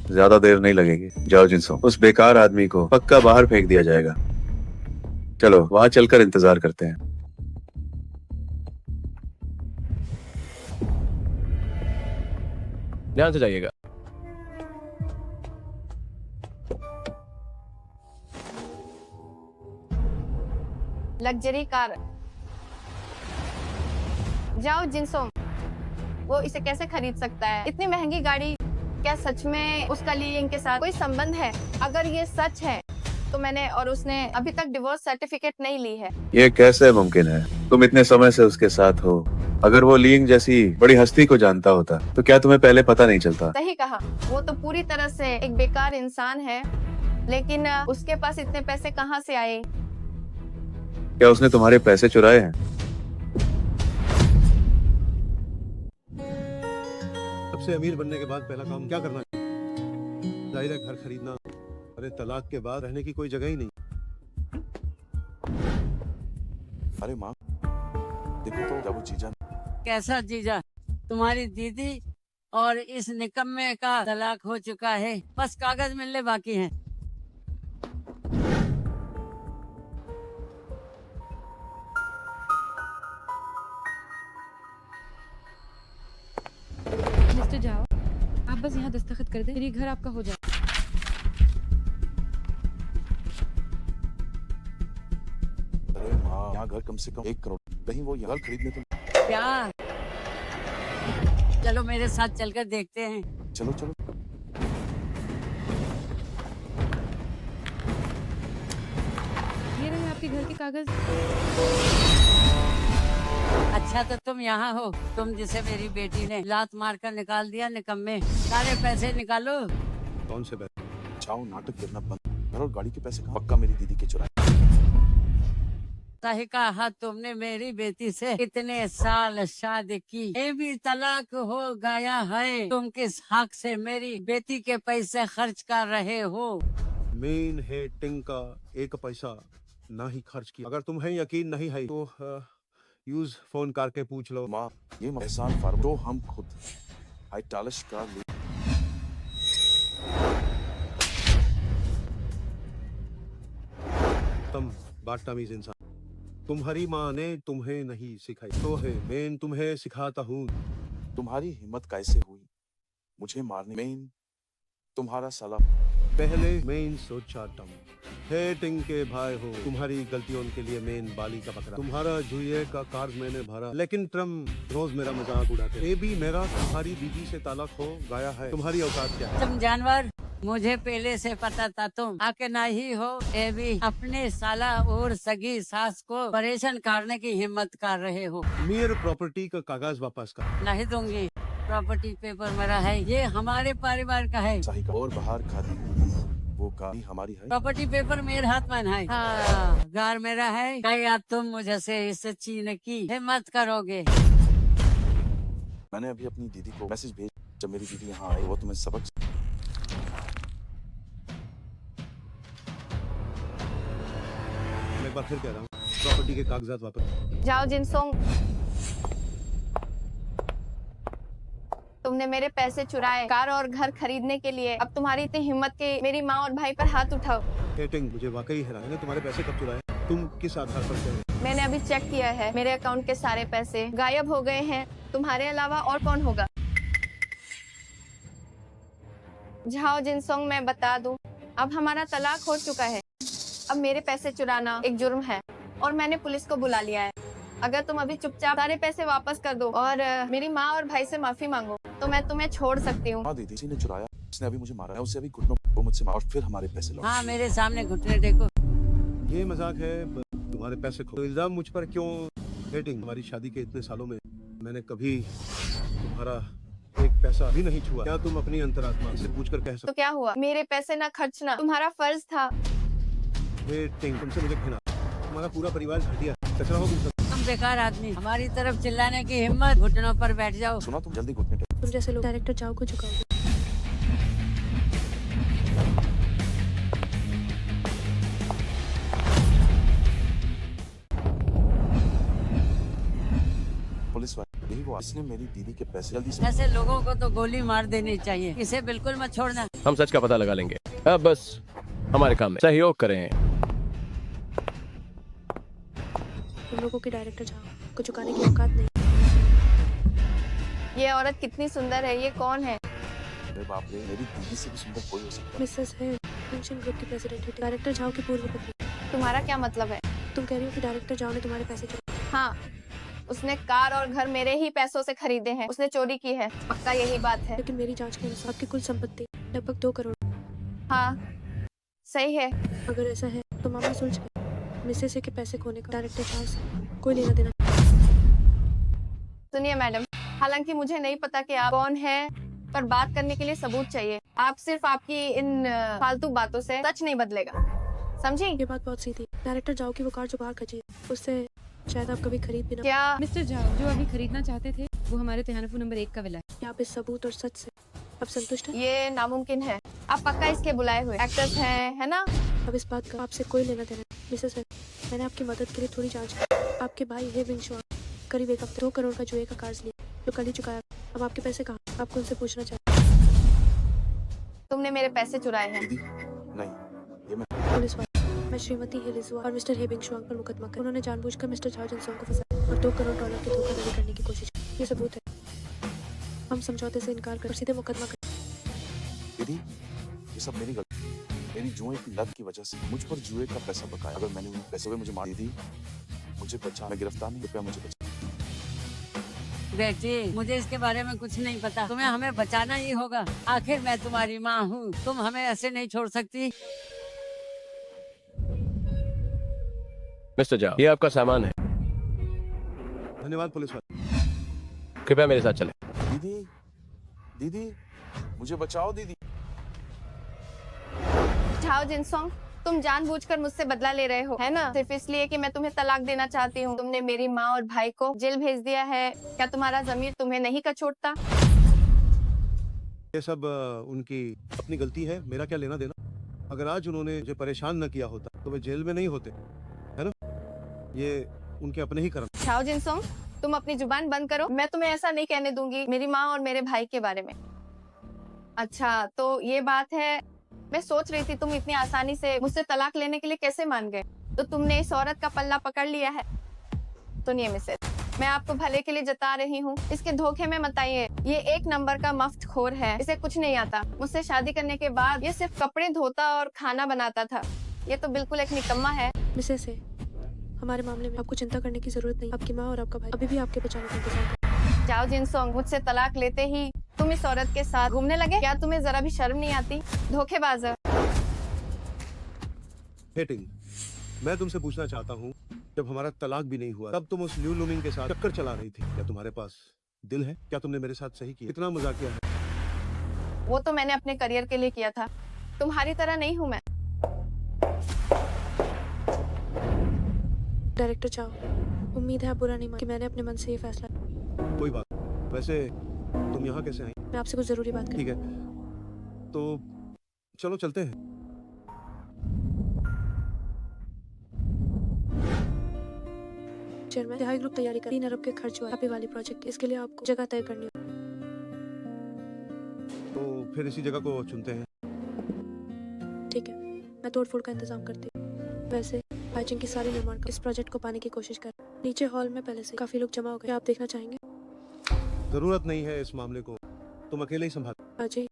ज्यादा देर नहीं लगेगी। जाओ जिनसोंग, उस बेकार आदमी को पक्का बाहर फेंक दिया जाएगा। चलो वहां चलकर इंतजार करते हैं। ध्यान से जाइएगा। Luxury car. जाओ जिनसोंग, वो इसे कैसे खरीद सकता है? इतनी महंगी गाड़ी। क्या सच में उसका ली यिंग के साथ कोई संबंध है? अगर ये सच है तो मैंने और उसने अभी तक डिवोर्स सर्टिफिकेट नहीं ली है। ये कैसे मुमकिन है? तुम इतने समय से उसके साथ हो। अगर वो ली यिंग जैसी बड़ी हस्ती को जानता होता तो क्या तुम्हें पहले पता नहीं चलता? सही कहा, वो तो पूरी तरह से एक बेकार इंसान है, लेकिन उसके पास इतने पैसे कहाँ से आए? क्या उसने तुम्हारे पैसे चुराए हैं? सबसे अमीर बनने के बाद पहला काम क्या करना है? जाहिर है घर खरीदना। अरे तलाक के बाद रहने की कोई जगह ही नहीं। अरे माँ, देखो तो क्या वो जीजा। कैसा जीजा? तुम्हारी दीदी और इस निकम्मे का तलाक हो चुका है, बस कागज मिलने बाकी हैं। मिस्टर जाओ, आप बस यहाँ दस्तखत कर दें, फिर ये घर आपका हो जाए। अरे माँ, यहाँ घर कम से कम 1 करोड़, कहीं वो यहाँ घर खरीदने तो। क्या? चलो मेरे साथ चलकर देखते हैं। चलो चलो। ये रहे आपके घर के कागज। अच्छा तो तुम यहाँ हो, तुम जिसे मेरी बेटी ने लात मारकर निकाल दिया। निकम्मे, सारे पैसे निकालो। कौन से पैसे? जाओ, नाटक करना बंद। घर और गाड़ी के पैसे पक्का मेरी दीदी के चुराए। सही कहा तुमने, मेरी बेटी से इतने साल शादी की, ये भी तलाक हो गया है। तुम किस हक से मेरी बेटी के पैसे खर्च कर रहे हो? मेन है टिंग का 1 पैसा ना ही खर्च किया। अगर तुम्हें यकीन नहीं है तो यूज फोन करके पूछ लो। माँ, ये एहसान फार्म तो हम खुद हाइटालिश का तुम बदतमीज इंसान। तुम्हारी माँ ने तुम्हें नहीं सिखाई तो है मैं तुम्हें सिखाता हूँ। तुम्हारी हिम्मत कैसे हुई मुझे मारने? मैं तुम्हारा साला। पहले मैं सोचा हे टिंग के भाई हो, तुम्हारी गलतियों के लिए मैं बाली का पकड़ा। तुम्हारा जुए का कार्ड मैंने भरा, लेकिन तुम रोज मेरा मजाक उड़ाते। ये भी मेरा तुम्हारी दीदी से ताल्लुक हो गया है। तुम्हारी औकात क्या है? तुम जानवर, मुझे पहले से पता था तुम आके नहीं हो। ये भी अपने साला और सगी सास को परेशान करने की हिम्मत कर रहे हो। मेरे प्रॉपर्टी का कागज वापस कर। नहीं दूंगी। प्रॉपर्टी पेपर मेरा है, ये हमारे परिवार का है। शाही का और बाहर खाती वो गाड़ी हमारी है। प्रॉपर्टी पेपर मेरे हाथ में है। हाँ, घर मेरा है। क्या तुम मुझसे इस चीन की हिम्मत करोगे? मैंने अभी अपनी दीदी को मैसेज भेज, जब मेरी दीदी यहाँ आई वो तुम्हें सबक मैं एक बार फिर कह रहा हूँ, प्रॉपर्टी के कागजात वापस। जाओ जिनसोंग, तुमने मेरे पैसे चुराए कार और घर खरीदने के लिए। अब तुम्हारी इतनी हिम्मत के मेरी माँ और भाई पर हाथ उठाओ। हे टिंग, मुझे वाकई हैरानी है, तुम्हारे पैसे कब चुराए? तुम किस आधार पर कह रहे हो? मैंने अभी चेक किया है, मेरे अकाउंट के सारे पैसे गायब हो गए हैं। तुम्हारे अलावा और कौन होगा? जाओ जिनसोंग, मैं बता दूं, अब हमारा तलाक हो चुका है। अब मेरे पैसे चुराना एक जुर्म है और मैंने पुलिस को बुला लिया है। अगर तुम अभी चुपचाप सारे पैसे वापस कर दो और मेरी माँ और भाई से माफी मांगो तो मैं तुम्हें छोड़ सकती हूँ। हाँ दीदी, किसी ने चुराया, उसने अभी मुझे मारा है, उससे अभी घुटनों वो मुझसे मार और फिर हमारे पैसे लौट। हाँ, मेरे सामने घुटने देखो। ये मजाक है, तुम्हारे पैसे खो। तो इल्जाम मुझ पर क्यों? हे टिंग, हमारी शादी के इतने सालों में मैंने कभी तुम्हारा एक पैसा भी नहीं छुआ। क्या तुम अपनी अंतरात्मा से पूछ कर कह तो सकते? क्या हुआ? मेरे पैसे ना खर्चना तुम्हारा फर्ज था। हे टिंग, तुमसे मुझे घृणा। तुम्हारा पूरा परिवार घटिया कचरा हो तुम। तुम बेकार आदमी, हमारी तरफ चिल्लाने की हिम्मत, घुटनों पर बैठ जाओ। सुना, तुम जल्दी घुटने टेको। तुम जैसे लोग डायरेक्टर जाओ को झुकाओगे। पुलिस वाले यही वो इसने मेरी दीदी के पैसे जल्दी से। ऐसे लोगों को तो गोली मार देनी चाहिए, इसे बिल्कुल मत छोड़ना। हम सच का पता लगा लेंगे। अब बस हमारे काम में सहयोग करें। तुम लोगों के डायरेक्टर जाओ को चुकाने की औकात नहीं। ये औरत कितनी सुंदर है, ये कौन है? अरे बाप रे, मेरी दीदी से भी सुंदर कोई हो सकता है। मिसेस है, पेंशन ग्रुप की प्रेसिडेंट है, डायरेक्टर जाओ की पूर्व पत्नी। तुम्हारा क्या मतलब है? तुम कह रही हो कि डायरेक्टर जाओ ने तुम्हारे पैसे चुराए। हाँ, उसने कार और घर मेरे ही पैसों से खरीदे हैं। उसने चोरी की है, पक्का यही बात है। लेकिन मेरी जांच के अनुसार आपकी कुल संपत्ति लगभग 2 करोड़। हाँ, सही है। अगर ऐसा है तो मामला सुलझ गया। मिसेस के पैसे खोने का डायरेक्टर जाओ से कोई लेना देना। सुनिए मैडम, हालांकि मुझे नहीं पता कि आप कौन हैं, पर बात करने के लिए सबूत चाहिए। आप सिर्फ आपकी इन फालतू बातों से सच नहीं बदलेगा, समझी? ये बात बहुत सीधी। डायरेक्टर जाओ की वो कार जो बाहर खची है, उससे शायद आप कभी खरीद भी ना। क्या मिस्टर जाओ जो अभी खरीदना चाहते थे वो हमारे तेहानफू नंबर 1 का विला है। क्या आप इस सबूत और सच से अब संतुष्ट हैं? ये नामुमकिन है। आप पक्का इसके बुलाए हुए एक्टर्स हैं, है ना? अब इस बात का आपसे कोई लेना देना नहीं। मिसेस है, मैंने आपकी मदद के लिए थोड़ी जांच की। आपके भाई हे बिंग शुआंग करीब 1 हफ्ते 2 करोड़ का जुए का कर्ज लिया जो कल ही चुकाया। अब आपके पैसे कहाँ? आपको उनसे पूछना चाहिए। तुमने मेरे पैसे चुराए हैं। दीदी नहीं, ये मैं पुलिस वाले, मैं श्रीमती हेलिजुआ और मिस्टर हे बिंग शुआंग पर मुकदमा कर। उन्होंने जानबूझकर मिस्टर झाओ जिनसोंग को फंसाया और 2 करोड़ डॉलर की धोखाधड़ी करने की कोशिश की। ये सबूत है। हम समझौते से इनकार कर सीधे मुकदमा कर। दीदी, ये सब मेरी गलती, मेरी जुए की लत की वजह से मुझ पर जुए का पैसा बकाया। अगर मैंने उन पैसों में मुझे मार दी, मुझे बचा, मैं गिरफ्तार नहीं, कृपया मुझे बचा। बेटी, मुझे इसके बारे में कुछ नहीं पता। तुम्हें हमें बचाना ही होगा। आखिर मैं तुम्हारी माँ हूँ, तुम हमें ऐसे नहीं छोड़ सकती। मिस्टर जाओ, ये आपका सामान है, धन्यवाद पुलिस वाले। कृपया मेरे साथ चलें। दीदी, दीदी, मुझे बचाओ दीदी। झाओ जिनसोंग, तुम जानबूझकर मुझसे बदला ले रहे हो, है ना? सिर्फ इसलिए कि मैं तुम्हें तलाक देना चाहती हूँ। तुमने मेरी माँ और भाई को जेल भेज दिया है। क्या तुम्हारा ज़मीर तुम्हें नहीं कचोटता? ये सब उनकी अपनी गलती है, मेरा क्या लेना देना? अगर आज उन्होंने मुझे परेशान न किया होता तो वे जेल में नहीं होते, है ना? ये उनके अपने ही कर्म। झाओ जिनसोंग, तुम अपनी जुबान बंद करो। मैं तुम्हें ऐसा नहीं कहने दूंगी मेरी माँ और मेरे भाई के बारे में। अच्छा, तो ये बात है। मैं सोच रही थी तुम इतनी आसानी से मुझसे तलाक लेने के लिए कैसे मान गए। तो तुमने इस औरत का पल्ला पकड़ लिया है। सुनिए मिसेस, मैं आपको भले के लिए जता रही हूँ, इसके धोखे में मत आइए। ये 1 नंबर का मफ्तखोर है, इसे कुछ नहीं आता। मुझसे शादी करने के बाद ये सिर्फ कपड़े धोता और खाना बनाता था। ये तो बिल्कुल एक निकम्मा है। मिसेस है, हमारे मामले में आपको चिंता करने की जरूरत नहीं। आपकी माँ और आपका भाई अभी भी आपके बचाने का इंतजार कर रहे हैं। जाओ जिनसोंग, मुझसे तलाक लेते ही तुम इस औरत के साथ घूमने लगे। क्या तुम्हें जरा भी शर्म नहीं आती? धोखेबाज। हे टिंग, मैं तुमसे पूछना चाहता हूँ, जब हमारा तलाक भी नहीं हुआ तब तुम उस ल्यू लुमिंग के साथ चक्कर चला रही थी, क्या तुम्हारे पास दिल है? क्या तुमने मेरे साथ सही किया? कितना मजाक किया है? वो तो मैंने अपने करियर के लिए किया था, तुम्हारी तरह नहीं हूँ मैं। डायरेक्टर चाओ, उम्मीद है आप बुरा नहीं मान कि मैंने अपने मन से ये फैसला। कोई बात। वैसे तुम यहाँ कैसे आई? मैं आपसे कुछ जरूरी बात ठीक है, तो चलो चलते हैं। चेयरमैन, तिहाई ग्रुप तैयारी कर 3 अरब के खर्च हुआ हैप्पी वैली प्रोजेक्ट। इसके लिए आपको जगह तय करनी होगी। तो फिर इसी जगह को चुनते हैं। ठीक है, मैं तोड़ फोड़ का इंतजाम करती हूँ। वैसे पाइचिंग की सारी निर्माण इस प्रोजेक्ट को पाने की कोशिश कर। नीचे हॉल में पहले से काफी लोग जमा हो गए। आप देखना चाहेंगे? जरूरत नहीं है इस मामले को, तुम अकेले ही संभाल। आ जाइए।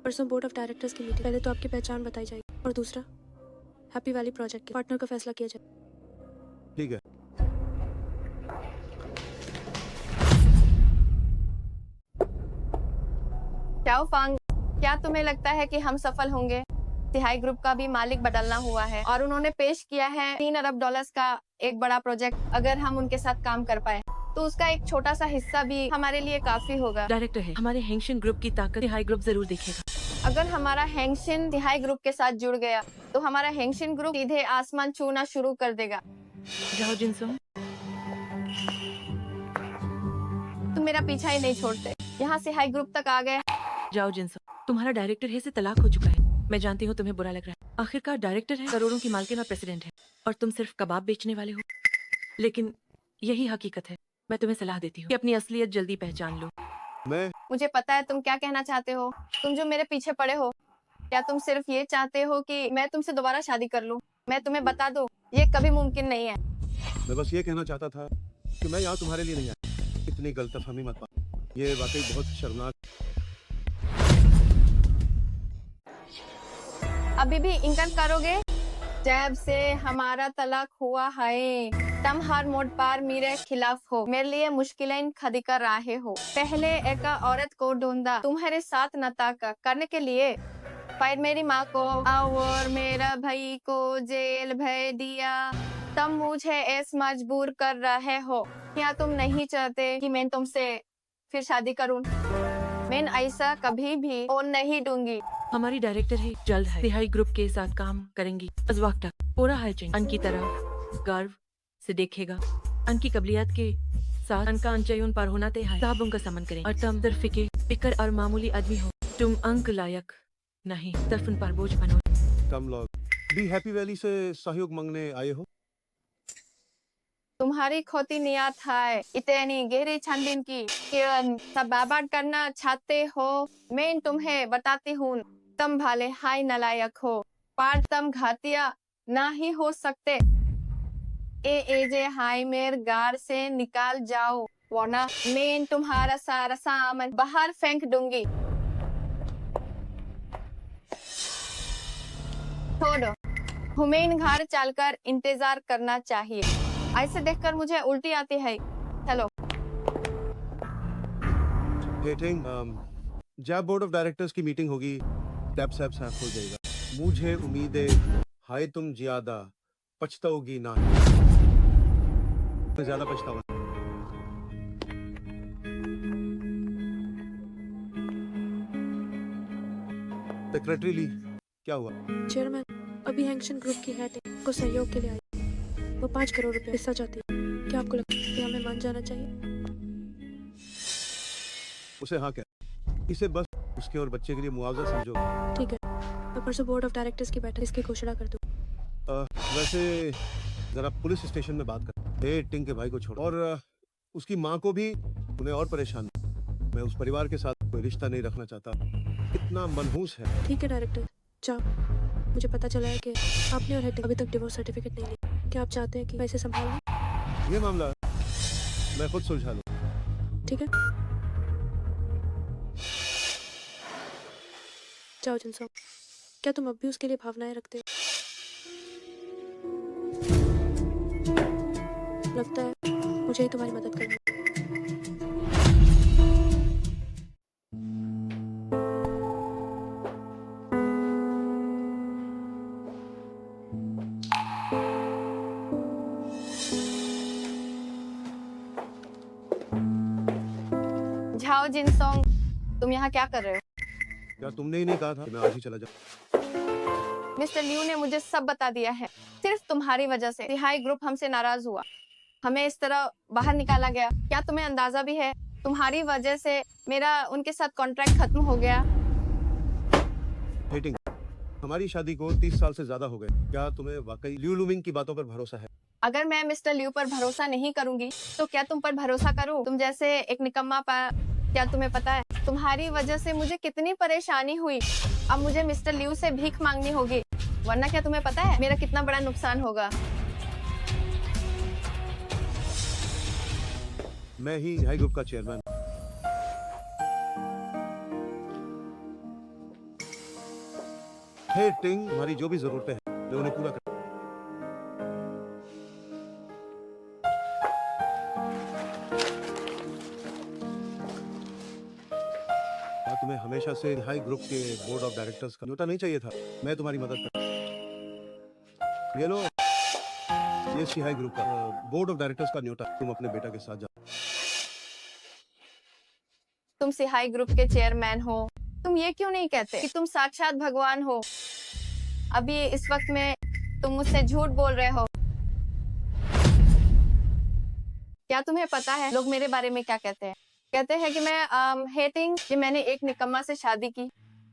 परसों बोर्ड ऑफ डायरेक्टर्स की मीटिंग। पहले तो आपकी पहचान बताई जाएगी और दूसरा हैप्पी वैली प्रोजेक्ट के पार्टनर का फैसला किया जाए। ठीक है। चाओ फांग, क्या तुम्हें लगता है कि हम सफल होंगे? तिहाई ग्रुप का भी मालिक बदलना हुआ है और उन्होंने पेश किया है 3 अरब डॉलर्स का एक बड़ा प्रोजेक्ट। अगर हम उनके साथ काम कर पाए तो उसका एक छोटा सा हिस्सा भी हमारे लिए काफी होगा। डायरेक्टर है, हमारे हेंगशन ग्रुप की ताकत तिहाई ग्रुप जरूर देखेगा। अगर हमारा हेंगशिन तिहाई ग्रुप के साथ जुड़ गया तो हमारा हेंगशिन ग्रुप सीधे आसमान छूना शुरू कर देगा। जाओ जिनसो, तुम मेरा पीछा ही नहीं छोड़ते, यहाँ से हाई ग्रुप तक आ गए। जाओ जिनसो, तुम्हारा डायरेक्टर है से तलाक हो चुका है। मैं जानती हूँ तुम्हें बुरा लग रहा है। आखिरकार डायरेक्टर है, करोड़ों की मालकिन और प्रेसिडेंट है, और तुम सिर्फ कबाब बेचने वाले हो। लेकिन यही हकीकत है। मैं तुम्हें सलाह देती हूँ कि अपनी असलियत जल्दी पहचान लो। मुझे पता है तुम क्या कहना चाहते हो। तुम जो मेरे पीछे पड़े हो, क्या तुम सिर्फ ये चाहते हो कि मैं तुमसे दोबारा शादी कर लूं? मैं तुम्हें बता दूं, ये कभी मुमकिन नहीं है। मैं बस ये कहना चाहता था कि मैं यहाँ तुम्हारे लिए नहीं आया। इतनी गलतफहमी मत पा, ये वाकई बहुत शर्मनाक। अभी भी इंकार करोगे? जब से हमारा तलाक हुआ है तुम हर मोड़ पर मेरे खिलाफ हो, मेरे लिए मुश्किलें खड़ी कर रहे हो। पहले एक औरत को ढूंढा तुम्हारे साथ नाता करने के लिए, फिर मेरी माँ को और मेरा भाई को जेल भेज दिया। तुम मुझे ऐसे मजबूर कर रहे हो। क्या तुम नहीं चाहते कि मैं तुमसे फिर शादी करूं? मैं ऐसा कभी भी और नहीं दूंगी। हमारी डायरेक्टर है, जल्द है तिहाई ग्रुप के साथ काम करेंगी। इस वक्त तक पूरा हाइचिंग अन की तरह गर्व से देखेगा। अन की कबलियत के साथ अन का अंचयून पर होना तय है। साहब उनका समन करें और तुम सिर्फ फिक्र और मामूली आदमी हो। तुम अंक लायक नहीं, सिर्फ उन पर बोझ बनो। तुम लोग भी हैप्पी वैली से सहयोग मांगने आए हो? तुम्हारी खोती नियत है इतनी गहरी छानबीन की किरण सब बर्बाद करना चाहते हो। मैं तुम्हें बताती हूँ, तुम भले हाय नालायक हो पर तुम घातिया नहीं हो सकते। एजे हाय मेरे घर से निकाल जाओ, वरना मैं तुम्हारा सारा सामान बाहर फेंक दूंगी। छोड़ो, हमें घर चलकर इंतजार करना चाहिए। ऐसे देखकर मुझे उल्टी आती है। चलो। हेटिंग, जब बोर्ड ऑफ डायरेक्टर्स की मीटिंग होगी टैब साफ हो जाएगा। मुझे उम्मीद है हाय तुम ज्यादा पछताओगी ना। मैं ज्यादा पछतावा। सेक्रेटरी ली, क्या हुआ? चेयरमैन, अभी हेंगशन ग्रुप की हेड को सहयोग के लिए आई। वो 5 करोड़ रुपए हिस्सा चाहती है। क्या आपको लगता है कि हमें मान जाना चाहिए? उसे हाँ क्या, इसे बस उसके और बच्चे के लिए मुआवजा समझो। ठीक है, मैं परसों बोर्ड ऑफ डायरेक्टर्स की बैठक इसकी घोषणा कर दूँ। वैसे जरा पुलिस स्टेशन में बात कर। टिंग के भाई को छोड़ और उसकी माँ को भी, उन्हें और परेशान। मैं उस परिवार के साथ कोई रिश्ता नहीं रखना चाहता। इतना मनहूस है। ठीक है डायरेक्टर, जाओ। मुझे पता चला है कि आपने और हेटिंग अभी तक डिवोर्स सर्टिफिकेट नहीं ली। क्या आप चाहते हैं कि मैं इसे संभाल लूं? ये मामला मैं खुद सुलझा लूं। ठीक है, जाओ जिनसो। क्या तुम अब भी उसके लिए भावनाएं रखते हो? लगता है मुझे ही तुम्हारी मदद करनी है। झाओ जिनसोंग, तुम यहाँ क्या कर रहे हो? क्या तुमने ही नहीं कहा था कि मैं आज ही चला जाऊँ? मिस्टर लियू ने मुझे सब बता दिया है। सिर्फ तुम्हारी वजह से सिहाई ग्रुप हमसे नाराज हुआ, हमें इस तरह बाहर निकाला गया। क्या तुम्हें अंदाजा भी है, तुम्हारी वजह से मेरा उनके साथ कॉन्ट्रैक्ट खत्म हो गया। हेटिंग, हमारी शादी को 30 साल से ज्यादा हो गए। क्या तुम्हें वाकई लियू लुमिंग की बातों पर भरोसा है? अगर मैं मिस्टर लियू पर भरोसा नहीं करूंगी तो क्या तुम पर भरोसा करूं? तुम जैसे एक निकम्मा पर। क्या तुम्हें पता है तुम्हारी वजह से मुझे कितनी परेशानी हुई? अब मुझे मिस्टर लियू से भीख मांगनी होगी, वरना क्या तुम्हें पता है मेरा कितना बड़ा नुकसान होगा? मैं ही हाई ग्रुप का चेयरमैन। हे टिंग, तुम्हारी जो भी जरूरतें हैं मैं उन्हें पूरा कर। क्या तुम्हें हमेशा से हाई ग्रुप के बोर्ड ऑफ डायरेक्टर्स का न्योता नहीं चाहिए था? मैं तुम्हारी मदद कर। ये लो, ये सिहाई ग्रुप का बोर्ड ऑफ डायरेक्टर्स का न्योता। तुम अपने बेटा के साथ जाओ। तुम सिहाई ग्रुप के चेयरमैन हो, तुम ये क्यों नहीं कहते कि तुम साक्षात भगवान हो? अभी इस वक्त में तुम मुझसे झूठ बोल रहे हो। क्या तुम्हें पता है लोग मेरे बारे में क्या कहते हैं? कहते हैं कि मैं हेटिंग, कि मैंने एक निकम्मा से शादी की।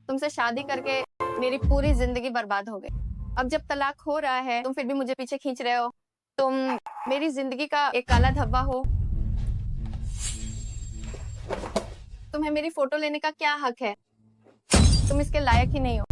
तुमसे शादी करके मेरी पूरी जिंदगी बर्बाद हो गई। अब जब तलाक हो रहा है तुम फिर भी मुझे पीछे खींच रहे हो। तुम मेरी जिंदगी का एक काला धब्बा हो। तुम्हें मेरी फोटो लेने का क्या हक है? तुम इसके लायक ही नहीं हो।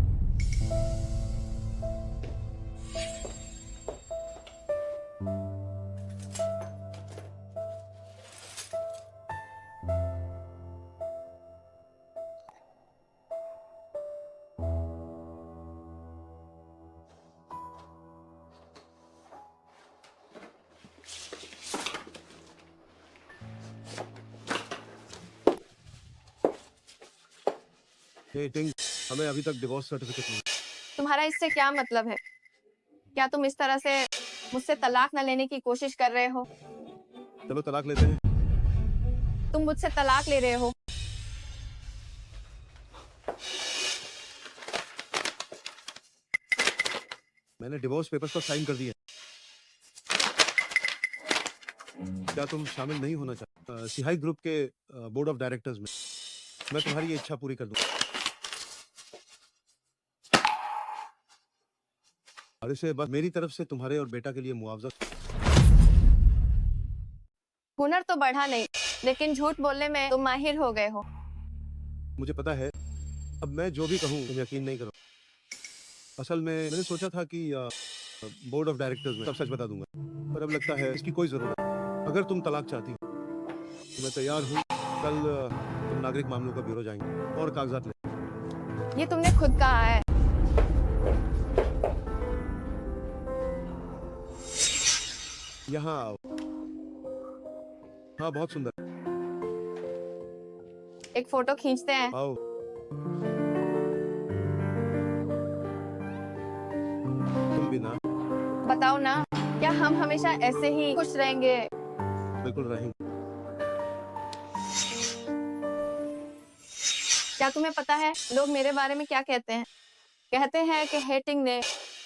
हे टिंग, हमें अभी तक डिवोर्स सर्टिफिकेट नहीं। तुम्हारा इससे क्या मतलब है? क्या तुम इस तरह से मुझसे तलाक न लेने की कोशिश कर रहे हो? चलो तलाक लेते हैं। तुम मुझसे तलाक ले रहे हो। मैंने डिवोर्स पेपर्स पर साइन कर दिए। क्या तुम शामिल नहीं होना चाहते सिहाई ग्रुप के बोर्ड ऑफ डायरेक्टर्स में? मैं तुम्हारी ये इच्छा पूरी कर दूंगा। और इसे बस मेरी तरफ से तुम्हारे और बेटा के लिए मुआवजा। हुनर तो बढ़ा नहीं, लेकिन झूठ बोलने में तुम माहिर हो गए हो। मुझे पता है, अब मैं जो भी कहूँ तुम यकीन नहीं करो। असल में मैंने सोचा था कि बोर्ड ऑफ डायरेक्टर्स में सब सच बता दूंगा, पर अब लगता है इसकी कोई जरूरत नहीं। अगर तुम तलाक चाहती हो तो मैं तैयार हूँ। कल तुम नागरिक मामलों का ब्यूरो जाएंगे और कागजात ले। ये तुमने खुद कहा है। यहाँ आओ। हाँ, बहुत सुंदर। एक फोटो खींचते हैं। आओ। तुम भी ना। बताओ ना, क्या हम हमेशा ऐसे ही खुश रहेंगे? बिल्कुल रहेंगे। क्या तुम्हें पता है लोग मेरे बारे में क्या कहते हैं? कहते हैं कि हेटिंग ने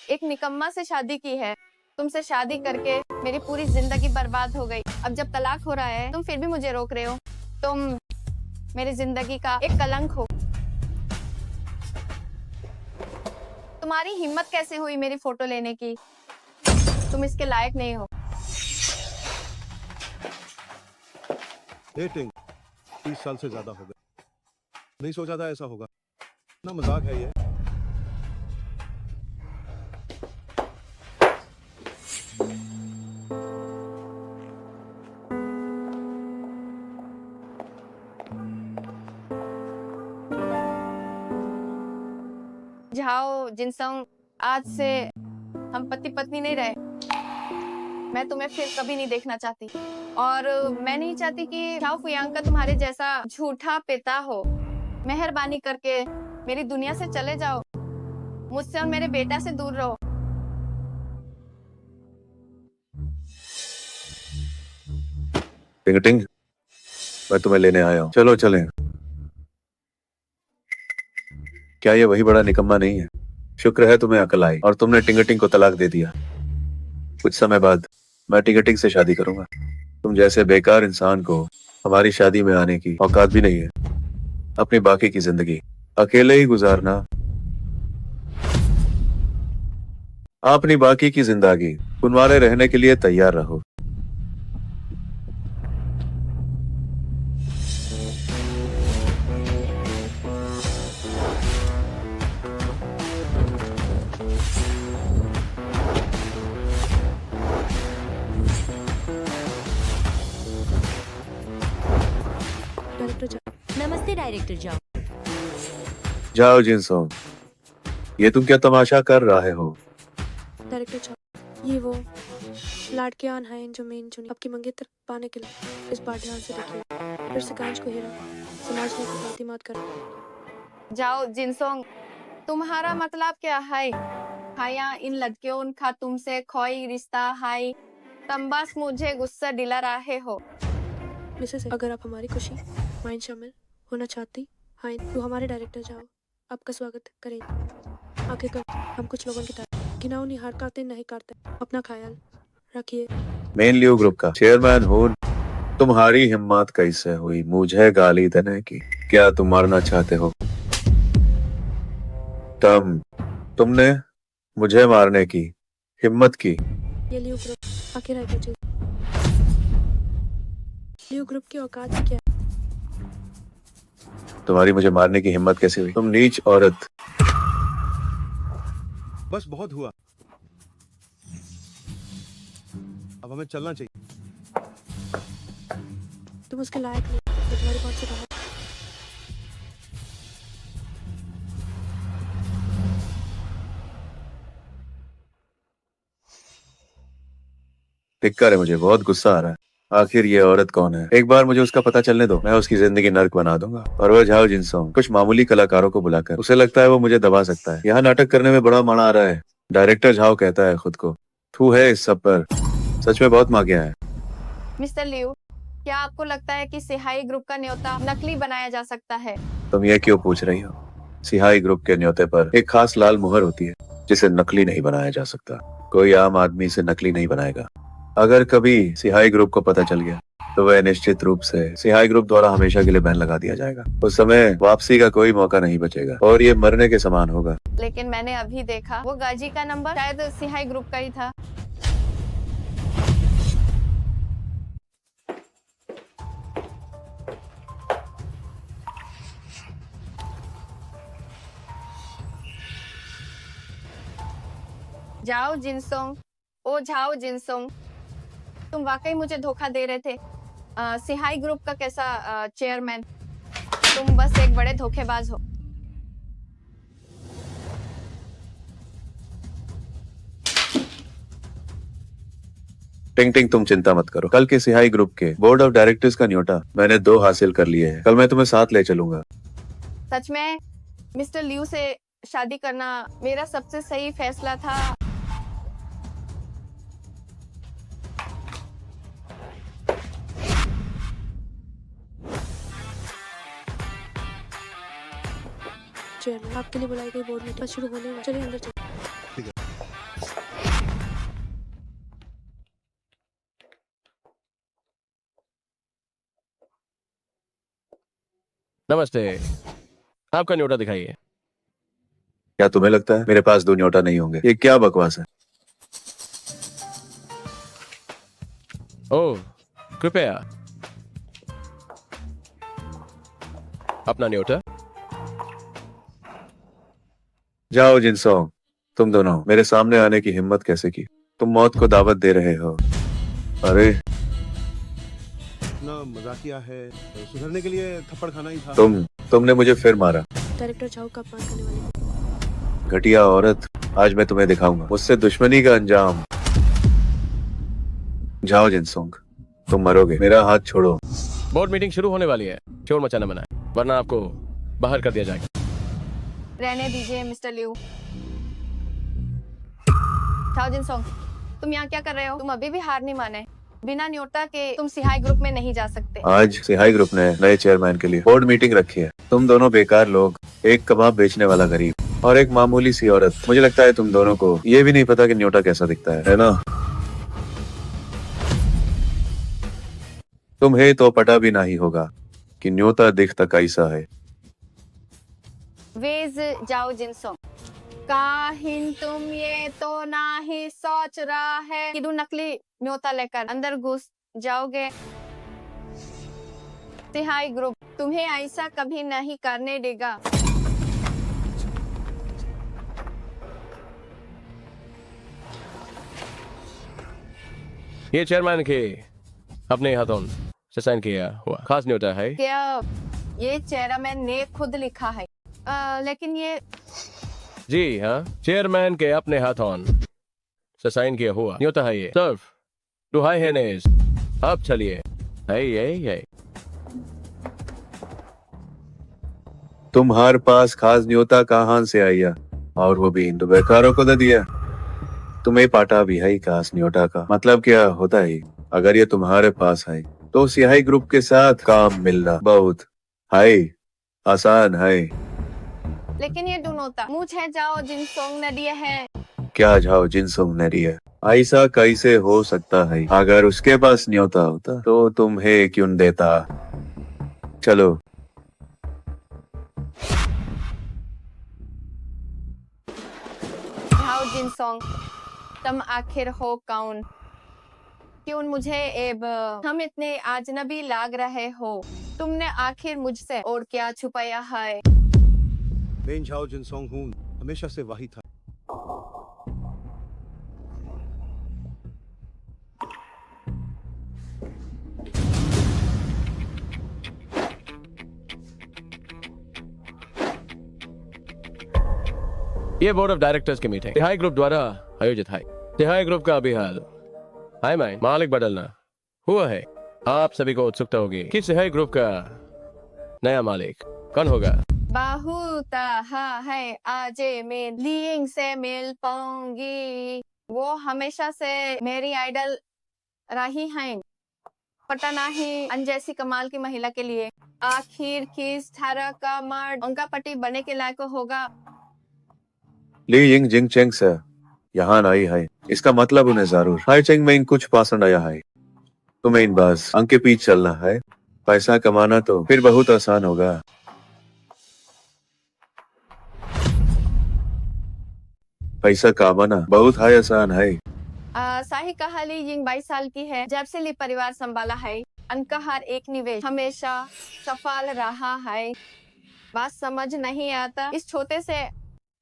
एक निकम्मा से शादी की है। तुमसे शादी करके मेरी पूरी जिंदगी बर्बाद हो गई। अब जब तलाक हो रहा है तुम फिर भी मुझे रोक रहे हो। तुम मेरी जिंदगी का एक कलंक हो। तुम्हारी हिम्मत कैसे हुई मेरी फोटो लेने की? तुम इसके लायक नहीं हो। डेटिंग 30 साल से ज्यादा हो गए। नहीं सोचा था ऐसा होगा। ना मजाक है ये। झाओ जिनसंग, आज से हम पति पत्नी नहीं रहे। मैं तुम्हें फिर कभी नहीं देखना चाहती और मैं नहीं चाहती कि झाओ फुयांग का तुम्हारे जैसा झूठा पिता हो। मेहरबानी करके मेरी दुनिया से चले जाओ। मुझसे और मेरे बेटा से दूर रहो। टिंग टिंग, मैं तुम्हें लेने आया हूँ, चलो चलें। क्या ये वही बड़ा निकम्मा नहीं है? शुक्र है तुम्हें अकल आई और तुमने टिंगटिंग को तलाक दे दिया। कुछ समय बाद मैं टिंगटिंग से शादी करूंगा। तुम जैसे बेकार इंसान को हमारी शादी में आने की औकात भी नहीं है। अपनी बाकी की जिंदगी अकेले ही गुजारना। अपनी बाकी की जिंदगी कुनवारे रहने के लिए तैयार रहो। डायरेक्टर नमस्ते डायरेक्टर जाओ। जाओ जिनसों, ये तुम क्या तमाशा कर रहे हो? डायरेक्टर साहब, ये वो लाड़के आन हैं जो मेन चुनी आपकी मंगेतर पाने के लिए। इस बार ध्यान से देखिए, फिर से कांच को हेरा समाज ने गलती मत कर। जाओ जिनसोंग, तुम्हारा मतलब क्या है? हाया इन लड़कियों का तुमसे कोई रिश्ता है? तुम बस मुझे गुस्सा दिला रहे हो। मिसेस, अगर आप हमारी खुशी माइन शामिल होना चाहती हैं तो हमारे डायरेक्टर जाओ आपका स्वागत करेंगे। आखिरकार हम कुछ लोगों की तरह घिनौनी हरकतें नहीं करते। अपना ख्याल रखिए। मेन लियो ग्रुप का चेयरमैन हूँ। तुम्हारी हिम्मत कैसे हुई मुझे गाली देने की? क्या तुम मारना चाहते हो? तुमने मुझे मारने की हिम्मत की? ये लियो ग्रुप आखिर है कुछ। लियो ग्रुप की औकात क्या है? तुम्हारी मुझे मारने की हिम्मत कैसे हुई? तुम नीच औरत। बस बहुत हुआ, अब हमें चलना चाहिए। तुम उसके लायक नहीं, तो तुम्हारी पहुंच से बाहर। धिक्कार है, मुझे बहुत गुस्सा आ रहा है। आखिर ये औरत कौन है? एक बार मुझे उसका पता चलने दो, मैं उसकी जिंदगी नर्क बना दूंगा। और वह झाओ जिनसोंग कुछ मामूली कलाकारों को बुलाकर उसे लगता है वो मुझे दबा सकता है। यहाँ नाटक करने में बड़ा मजा आ रहा है। डायरेक्टर झाओ कहता है खुद को। थू है इस सब पर, सच में बहुत मांगे है। मिस्टर लियू, क्या आपको लगता है कि सिहाई ग्रुप का न्योता नकली बनाया जा सकता है? तुम ये क्यों पूछ रही हो? सिहाई ग्रुप के न्योते पर एक खास लाल मुहर होती है जिसे नकली नहीं बनाया जा सकता। कोई आम आदमी इसे नकली नहीं बनाएगा। अगर कभी सिहाई ग्रुप को पता चल गया तो वह निश्चित रूप से सिहाई ग्रुप द्वारा हमेशा के लिए बैन लगा दिया जाएगा। उस समय वापसी का कोई मौका नहीं बचेगा और ये मरने के समान होगा। लेकिन मैंने अभी देखा वो गाजी का नंबर शायद सिहाई ग्रुप का ही था। जाओ जिनसोंग, ओ जाओ जिनसोंग, तुम वाकई मुझे धोखा दे रहे थे। सिहाई ग्रुप का कैसा चेयरमैन? तुम बस एक बड़े धोखेबाज हो। टिंग टिंग, तुम चिंता मत करो। कल के सिहाई ग्रुप के बोर्ड ऑफ डायरेक्टर्स का न्योता मैंने 2 हासिल कर लिए हैं। कल मैं तुम्हें साथ ले चलूंगा। सच में मिस्टर लियू से शादी करना मेरा सबसे सही फैसला था। चेयरमैन, आपके लिए बुलाई गई बोर्ड मीटिंग शुरू होने वाली। चलिए अंदर चलिए। ठीक है। नमस्ते, आपका न्योता दिखाइए। क्या तुम्हें लगता है मेरे पास 2 न्योता नहीं होंगे? ये क्या बकवास है? ओह, कृपया अपना न्योता। जाओ जिनसोंग, तुम दोनों मेरे सामने आने की हिम्मत कैसे की? तुम मौत को दावत दे रहे हो। अरे ना मजाकिया है, सुधरने के लिए थप्पड़ खाना ही था। तुमने मुझे फिर मारा। डायरेक्टर झाओ का अपमान करने वाली घटिया औरत, आज मैं तुम्हें दिखाऊंगा मुझसे दुश्मनी का अंजाम। जाओ जिनसोंग, तुम मरोगे। मेरा हाथ छोड़ो। बोर्ड मीटिंग शुरू होने वाली है, शोर मचाना मना है, वरना आपको बाहर कर दिया जाएगा। रहने दीजिए मिस्टर लियू। जाओ जिनसोंग, तुम यहाँ क्या कर रहे हो? तुम अभी भी हार नहीं माने। बिना न्योता के तुम सिहाई ग्रुप में नहीं जा सकते। आज सिहाई ग्रुप ने नए चेयरमैन के लिए बोर्ड मीटिंग रखी है। तुम दोनों बेकार लोग, एक कबाब बेचने वाला गरीब और एक मामूली सी औरत। मुझे लगता है तुम दोनों को ये भी नहीं पता कि न्योटा कैसा दिखता है ना? तुम्हें तो पता भी नहीं होगा कि न्योता दिखता कैसा है। वेज जाओ जिनसोंग, काहिन तुम ये तो ना ही सोच रहा है कि तुम नकली न्योता लेकर अंदर घुस जाओगे। सिहाई ग्रुप तुम्हें ऐसा कभी नहीं करने देगा। ये चेयरमैन के अपने हाथों से साइन किया हुआ खास न्योता है। क्या ये चेयरमैन ने खुद लिखा है? लेकिन ये जी हाँ, चेयरमैन के अपने हाथों से साइन किया हुआ न्योता है ये। सिर्फ दुहाई है नेज। अब चलिए। है तुम्हारे पास खास न्योता कहाँ से आया? और वो भी हिंदू बेकारों को दे दिया। तुम्हें पाटा भी है खास न्योता का मतलब क्या होता है? अगर ये तुम्हारे पास है तो सिहाई ग्रुप के साथ काम मिलना बहुत है आसान है। लेकिन ये डूनोता मुझे जाओ जिनसोंग नदी है। क्या जाओ जिनसोंग नदी है? ऐसा कैसे हो सकता है? अगर उसके पास न्योता होता तो तुम्हें क्यों देता? चलो। जाओ जिनसोंग, तुम आखिर हो कौन? क्यों मुझे एब हम इतने अजनबी लाग रहे हो? तुमने आखिर मुझसे और क्या छुपाया है? मैं झाओ जिनसोंग हूँ, हमेशा से वही था। ये बोर्ड ऑफ डायरेक्टर्स की मीटिंग तिहाई ग्रुप द्वारा आयोजित है। तिहाई ग्रुप का अभी हाल हाय माइन मालिक बदलना हुआ है। आप सभी को उत्सुकता होगी कि तिहाई ग्रुप का नया मालिक कौन होगा। बहुत है आज मैं लिंग से मिल पाऊंगी। वो हमेशा से मेरी आइडल रही हैं। पता नहीं अन जैसी कमाल की महिला के लिए आखिर किस तरह का मर्द उनका पति बनने के लायक होगा। ली यिंग जिंग चेंग से यहाँ आई है, इसका मतलब उन्हें जरूर हाई चेंग में इन कुछ पसंद आया है। तुम्हें इन बस अंक के पीछे चलना है। पैसा कमाना तो फिर बहुत आसान होगा। पैसा कमाना बहुत हाई आसान है। साही कहा ली यिंग 22 साल की है। जब से ली परिवार संभाला है उनका हर एक निवेश हमेशा सफल रहा है। बात समझ नहीं आता इस छोटे से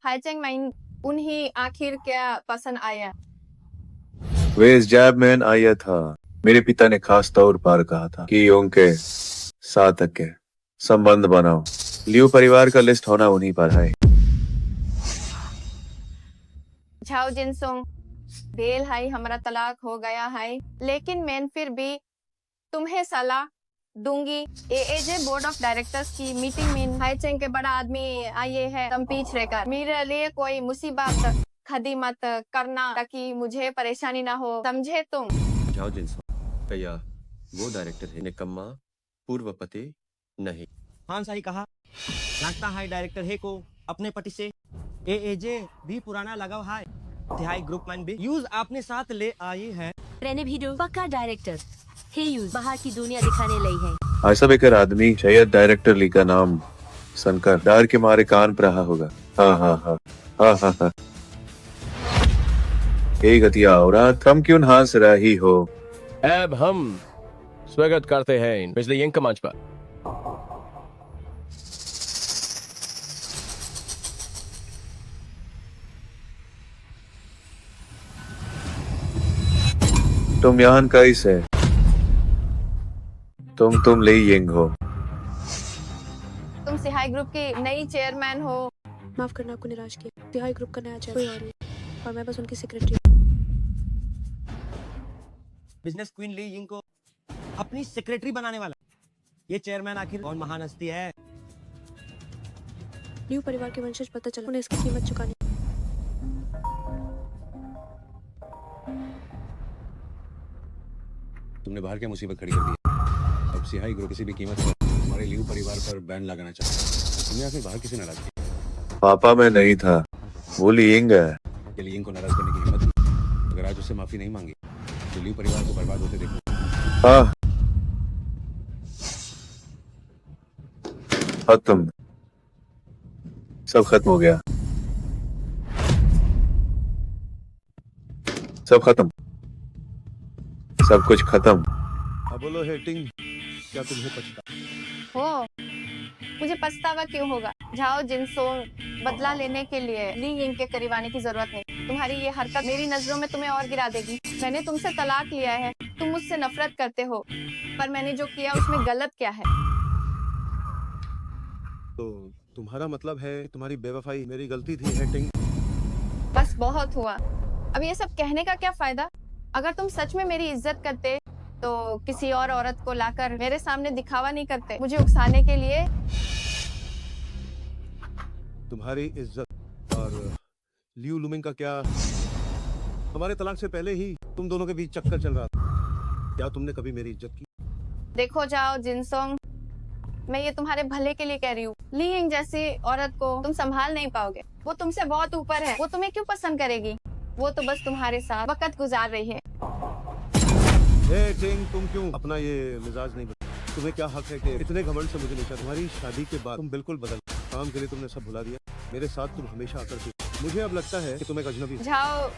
हाईचेंग में उन्हें आखिर क्या पसंद आया। वे इस जैब में आया था। मेरे पिता ने खास तौर पर कहा था कि उनके साथ के संबंध बनाओ। लियू परिवार का लिस्ट होना उन्हीं पर है। झाओ जिनसोंग बेल है हमारा तलाक हो गया है, लेकिन मैं फिर भी तुम्हें सलाह दूंगी। एजे बोर्ड ऑफ डायरेक्टर्स की मीटिंग में हाईचेंग के बड़ा आदमी आए हैं। तुम पीछे रहकर मेरे लिए कोई मुसीबत खड़ी मत करना ताकि मुझे परेशानी ना हो, समझे तुम? जाओ जिनसोंग, क्या वो डायरेक्टर है निकम्मा पूर्व पति नहीं? हाँ सही कहा। लगता है डायरेक्टर है को अपने पति से एजे भी पुराना लगाव है। तिहाई ग्रुप मैन भी यूज आपने साथ ले आई है। ट्रेने भी पक्का डायरेक्टर हे यूज बाहर की दुनिया दिखाने लई है। ऐसा बेकर आदमी शायद डायरेक्टर ली का नाम सुनकर डर के मारे कान पर रहा होगा। हाँ हाँ हाँ हाँ हाँ हाँ। एक हतिया औरत, तुम क्यों हंस रही हो? अब हम स्वागत करते हैं बिजली यंग मंच पर। तुम यहाँ कैसे? तुम ली यिंग हो। तुम सिहाई ग्रुप की नई चेयरमैन हो। माफ करना आपको निराश किया। तिहाई ग्रुप का नया चेयरमैन कोई और नहीं और मैं बस उनकी सेक्रेटरी। बिजनेस क्वीन ली यिंग को अपनी सेक्रेटरी बनाने वाला ये चेयरमैन आखिर कौन महान हस्ती है? लियू परिवार के वंशज पता चला उन्हें इसकी कीमत चुकानी। तुमने बाहर क्या मुसीबत खड़ी कर दी है? अब सिहाई ग्रुप किसी भी कीमत पर हमारे लियू परिवार पर बैन लगाना चाहता है। तुमने आखिर बाहर किसे नाराज किया? पापा मैं नहीं था, वो लीइंग है। कि लियिंग को नाराज करने की हिम्मत नहीं। अगर आज उससे माफी नहीं मांगी तो लियू परिवार को बर्बाद होते देखो। हाँ, खत्म, सब खत्म हो गया, सब खत्म, सब कुछ खत्म। अब बोलो हे टिंग, क्या तुम्हें पछता? हो मुझे पछतावा क्यों होगा? जाओ जिनसोंग, बदला लेने के लिए ली यिंग के करीब आने की जरूरत नहीं। तुम्हारी ये हरकत मेरी नजरों में तुम्हें और गिरा देगी। मैंने तुमसे तलाक लिया है, तुम मुझसे नफरत करते हो, पर मैंने जो किया उसमें गलत क्या है? तो तुम्हारा मतलब है तुम्हारी बेवफाई मेरी गलती थी है टिंग? बस बहुत हुआ, अब ये सब कहने का क्या फायदा? अगर तुम सच में मेरी इज्जत करते तो किसी और औरत को लाकर मेरे सामने दिखावा नहीं करते मुझे उकसाने के लिए। तुम्हारी इज्जत और लियू लुमिंग का क्या? हमारे तलाक से पहले ही तुम दोनों के बीच चक्कर चल रहा था। क्या तुमने कभी मेरी इज्जत की? देखो जाओ जिनसोंग, मैं ये तुम्हारे भले के लिए कह रही हूँ। ली यिंग जैसी औरत को तुम संभाल नहीं पाओगे, वो तुमसे बहुत ऊपर है। वो तुम्हें क्यों पसंद करेगी? वो तो बस तुम्हारे साथ वक्त गुजार रही है। हे टिंग, तुम क्यों अपना ये मिजाज नहीं बदल? तुम्हें क्या हक है कि इतने घमंड से मुझे नीचा? तुम्हारी शादी के बाद तुम बिल्कुल बदल, काम के लिए तुमने सब भुला दिया। मेरे साथ तुम हमेशा आकर थी। मुझे अब लगता है कि तुम एक अजनबी। जाओ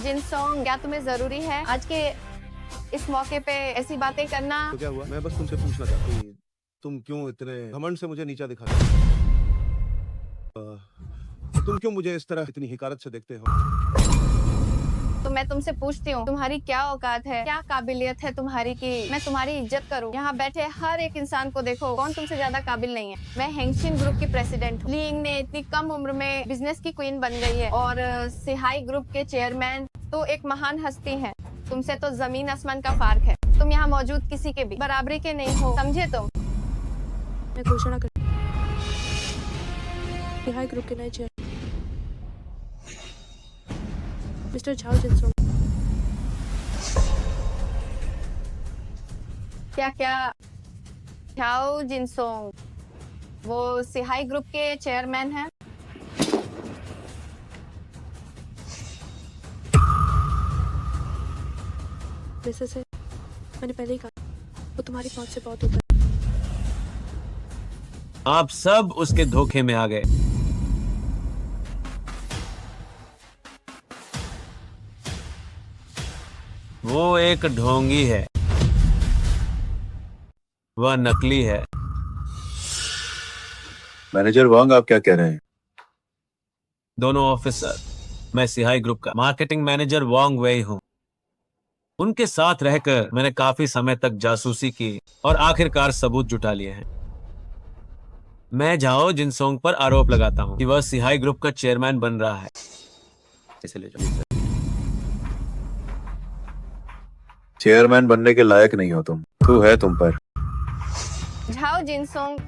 जिनसोंग, क्या तुम्हें जरूरी है आज के इस मौके पे ऐसी बातें करना? तो क्या हुआ? मैं बस तुमसे पूछना चाहती हूँ, तुम क्यों इतने घमंड से मुझे नीचा दिखाते हो? तुम क्यों मुझे इस तरह इतनी हिकारत से देखते हो? तो मैं तुमसे पूछती हूँ, तुम्हारी क्या औकात है, क्या काबिलियत है तुम्हारी कि मैं तुम्हारी इज्जत करूँ? यहाँ बैठे हर एक इंसान को देखो, कौन तुमसे ज्यादा काबिल नहीं है? मैं हेंगशिन ग्रुप की प्रेसिडेंट हूँ। ली यिंग ने इतनी कम उम्र में बिजनेस की क्वीन बन गई है और सिहाई ग्रुप के चेयरमैन तो एक महान हस्ती है। तुमसे तो जमीन आसमान का फर्क है। तुम यहाँ मौजूद किसी के भी बराबरी के नहीं हो, समझे तुम? मैं घोषणा कर सिहाई ग्रुप के नए चेयर मिस्टर झाओ जिनसोंग। क्या झाओ जिनसोंग वो सिहाई ग्रुप के चेयरमैन हैं? वैसे से मैंने पहले ही कहा, वो तुम्हारी पहुंच से बहुत ऊपर है। आप सब उसके धोखे में आ गए। वो एक ढोंगी है, वह नकली है। मैनेजर वांग, आप क्या कह रहे हैं? दोनों ऑफिसर, मैं सिहाई ग्रुप का मार्केटिंग मैनेजर वांग वेई हूं। उनके साथ रहकर मैंने काफी समय तक जासूसी की और आखिरकार सबूत जुटा लिए हैं। मैं झाओ जिनसोंग पर आरोप लगाता हूं कि वह सिहाई ग्रुप का चेयरमैन बन रहा है। इसे ले जाओ। चेयरमैन बनने के लायक नहीं हो तुम, तू है तुम पर। झाओ जिनसोंग,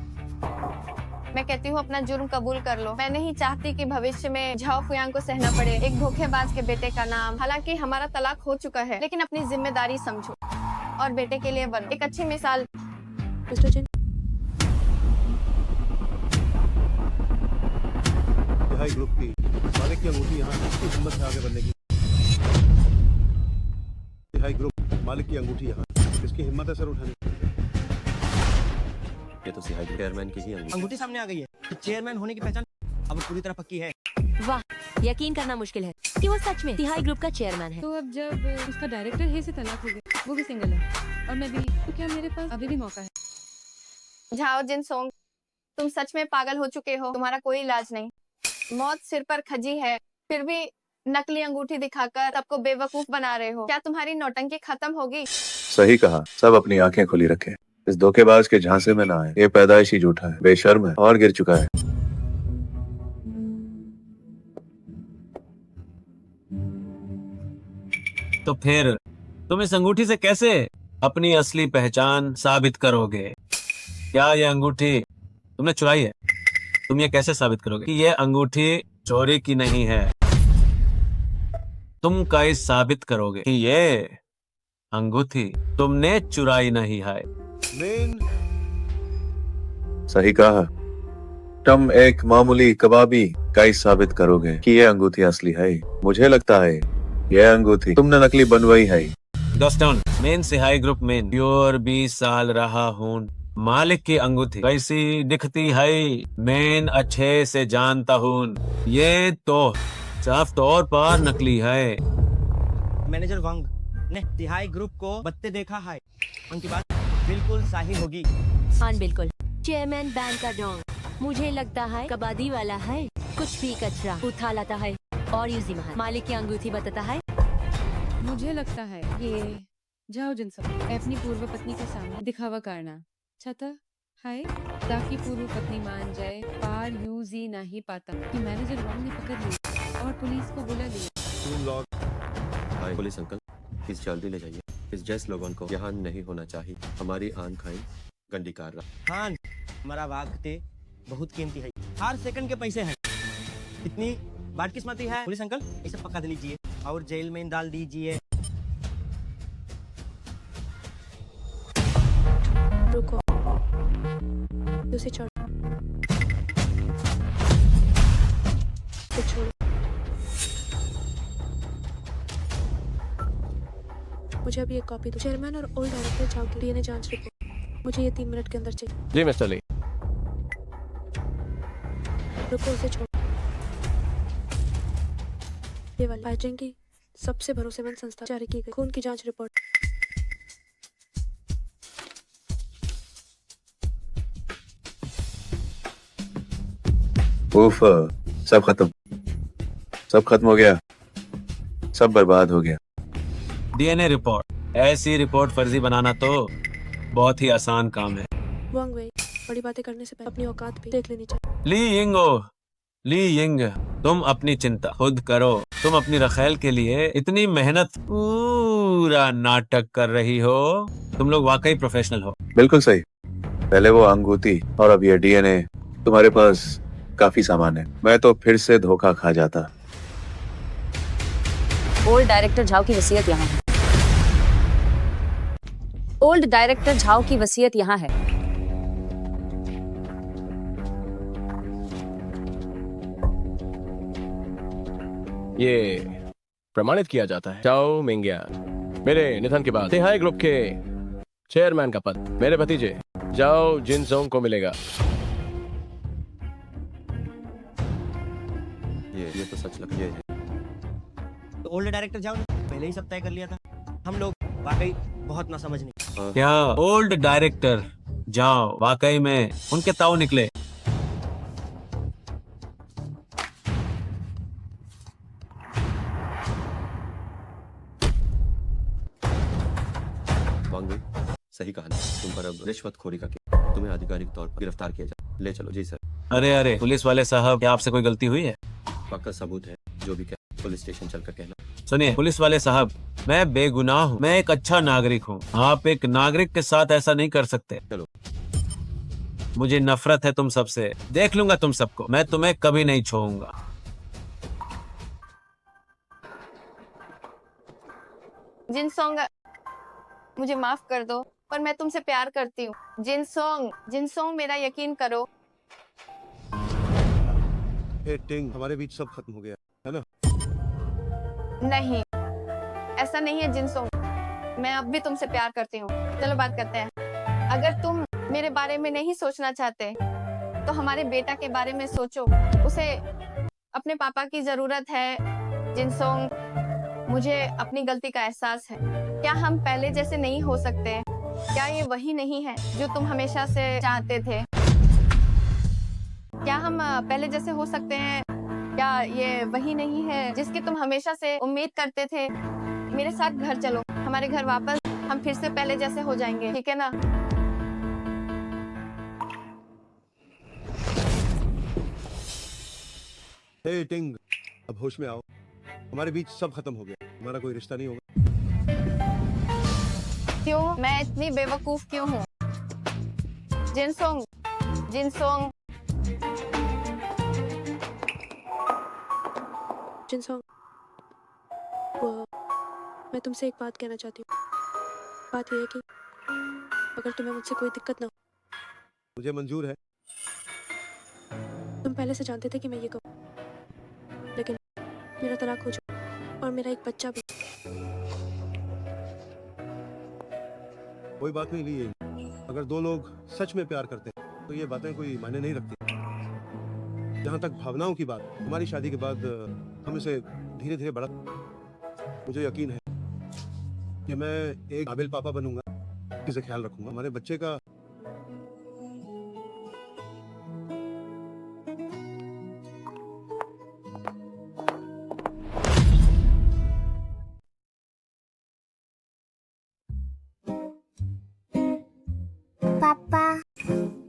मैं कहती हूँ अपना जुर्म कबूल कर लो। मैं नहीं चाहती कि भविष्य में झाओ फुयांग को सहना पड़े एक धोखेबाज के बेटे का नाम। हालांकि हमारा तलाक हो चुका है, लेकिन अपनी जिम्मेदारी समझो और बेटे के लिए बनो एक अच्छी मिसाल। मिस्टर जिन, सिहाई ग्रुप की मालिक की अंगूठी यहाँ किसकी हिम्मत है आगे बढ़ने की? सिहाई ग्रुप मालिक की अंगूठी यहाँ किसकी हिम्मत है सर उठाने की? ये तो सिहाई चेयरमैन की ही अंगूठी सामने आ गई है। तो चेयरमैन होने की पहचान अब पूरी तरह पक्की है। वाह, यकीन करना मुश्किल है कि वो सच में सिहाई ग्रुप का चेयरमैन है। तो अब जब उसका डायरेक्टर है से तलाक हो गया, वो भी सिंगल है और मैं भी, तो क्या मेरे पास अभी भी मौका है? झाओ जिनसोंग, तुम सच में पागल हो चुके हो। तुम्हारा कोई इलाज नहीं। मौत सिर पर खजी है, फिर भी नकली अंगूठी दिखाकर सबको बेवकूफ बना रहे हो। क्या तुम्हारी नौटंकी खत्म होगी? सही कहा, सब अपनी आंखें खुली रखे, इस धोखेबाज के झांसे में ना आए। ये पैदाइशी झूठा है, बेशर्म है और गिर चुका है। तो फिर तुम इस अंगूठी से कैसे अपनी असली पहचान साबित करोगे? क्या यह अंगूठी तुमने चुराई है? तुम ये कैसे साबित करोगे कि यह अंगूठी चोरी की नहीं है? तुम कैसे साबित करोगे कि ये अंगूठी तुमने चुराई नहीं है। मेन सही कहा। तुम एक मामूली कबाबी कैसे साबित करोगे कि ये अंगूठी असली है? मुझे लगता है ये अंगूठी तुमने नकली बनवाई है। दोस्तों, मेन सिहाई ग्रुप में प्योर 20 साल रहा हूँ। मालिक की अंगूठी कैसी दिखती है मैं अच्छे से जानता हूँ। ये तो साफ तौर पर नकली है। मैनेजर वांग ने तिहाई ग्रुप को बत्ते देखा है, उनकी बात बिल्कुल सही होगी। हाँ बिल्कुल। चेयरमैन बैंक का डॉन मुझे लगता है कबादी वाला है, कुछ भी कचरा उठा लाता है और यूजी महान मालिक की अंगूठी बताता है। मुझे लगता है ये जाओ जिन सब अपनी पूर्व पत्नी के सामने दिखावा करना चाहता है ताकि पूर्व पत्नी मान जाए। पार यूज ही नहीं पाता कि मैनेजर वांग ने पकड़ लिया और पुलिस को बुला लिया। हाय पुलिस अंकल, इस जल्दी ले जाइए। इस जैस लोगों को यहाँ नहीं होना चाहिए। हमारी आन खाई गंदी कार रहा। हाँ, हमारा वक्त बहुत कीमती है, हर सेकंड के पैसे हैं। इतनी बदकिस्मती है पुलिस अंकल, इसे पकड़ लीजिए और जेल में डाल दीजिए। रुको, उसे छोड़, उसे छोड़ो। मुझे अभी एक कॉपी दो। चेयरमैन और ओल्ड डायरेक्टर जाओ की डीएनए जांच रिपोर्ट मुझे ये 3 मिनट के अंदर चाहिए। जी मिस्टर ली। रुको, उसे छोड़ो। ये वाली बाइजिंग की सबसे भरोसेमंद संस्था जारी की गई खून की जांच रिपोर्ट। उफ, सब खत्म हो गया, सब बर्बाद हो गया। डीएनए रिपोर्ट, ऐसी रिपोर्ट फर्जी बनाना तो बहुत ही आसान काम है। वांग वेई, बड़ी बातें करने से पहले अपनी औकात भी देख लेनी चाहिए। ली यिंग, तुम अपनी चिंता खुद करो। तुम अपनी रखेल के लिए इतनी मेहनत, पूरा नाटक कर रही हो। तुम लोग वाकई प्रोफेशनल हो। बिल्कुल सही। पहले वो अंगूठी और अब ये डीएनए। तुम्हारे पास काफी सामान है, मैं तो फिर से धोखा खा जाता। ओल्ड डायरेक्टर झाओ की वसीयत यहाँ है। ओल्ड डायरेक्टर झाओ की वसीयत यहाँ है। ये प्रमाणित किया जाता है। चाओ मिंगिया मेरे निधन के बाद तिहाई ग्रुप के चेयरमैन का पद मेरे भतीजे जाओ जिनसोंग को मिलेगा। ये तो सच लग, ये है। तो ओल्ड डायरेक्टर जाओ ने पहले ही सब तय कर लिया था। हम लोग वाकई बहुत ना समझने। क्या ओल्ड डायरेक्टर जाओ वाकई में उनके ताऊ निकले? वांग, सही कहा। तुम पर अब रिश्वतखोरी का केस, तुम्हें आधिकारिक तौर पर गिरफ्तार किया जाए। ले चलो। जी सर। अरे पुलिस वाले साहब, क्या आपसे कोई गलती हुई है? पक्का सबूत है, जो भी कह पुलिस स्टेशन चलकर कहना। सुनिए पुलिस वाले साहब, मैं बेगुनाह हूँ, मैं एक अच्छा नागरिक हूँ। आप एक नागरिक के साथ ऐसा नहीं कर सकते। चलो। मुझे नफरत है तुम सबसे। देख लूंगा तुम सबको, मैं तुम्हें कभी नहीं छोड़ूंगा। जिनसोंग, मुझे माफ कर दो, पर मैं तुमसे प्यार करती हूँ। जिनसोंग मेरा यकीन करो। हे टिंग, हमारे बीच सब खत्म हो गया है ना? नहीं, ऐसा नहीं है जिनसोंग, मैं अब भी तुमसे प्यार करती हूँ। चलो बात करते हैं। अगर तुम मेरे बारे में नहीं सोचना चाहते तो हमारे बेटा के बारे में सोचो। उसे अपने पापा की जरूरत है। जिनसोंग, मुझे अपनी गलती का एहसास है। क्या हम पहले जैसे नहीं हो सकते? क्या ये वही नहीं है जो तुम हमेशा से चाहते थे? क्या हम पहले जैसे हो सकते हैं? क्या ये वही नहीं है जिसकी तुम हमेशा से उम्मीद करते थे? मेरे साथ घर चलो, हमारे घर वापस हम फिर से पहले जैसे हो जाएंगे, ठीक है ना? हे टिंग, अब होश में आओ। हमारे बीच सब खत्म हो गया, हमारा कोई रिश्ता नहीं होगा। क्यों? मैं इतनी बेवकूफ क्यों हूँ? जिनसोंग, जिनसोंग, जिनसोंग, मैं तुमसे एक बात कहना चाहती हूँ। बात यह है कि अगर तुम्हें मुझसे कोई दिक्कत ना हो, मुझे मंजूर है। तुम पहले से जानते थे कि मैं ये कहूँ, लेकिन मेरा तलाक हो चुका और मेरा एक बच्चा भी। कोई बात नहीं ली, अगर दो लोग सच में प्यार करते हैं तो ये बातें कोई मायने नहीं रखती। जहाँ तक भावनाओं की बात, हमारी शादी के बाद हम इसे धीरे धीरे बढ़ा। मुझे यकीन है कि मैं एक काबिल पापा बनूंगा, किसे ख्याल रखूंगा हमारे बच्चे का। पापा,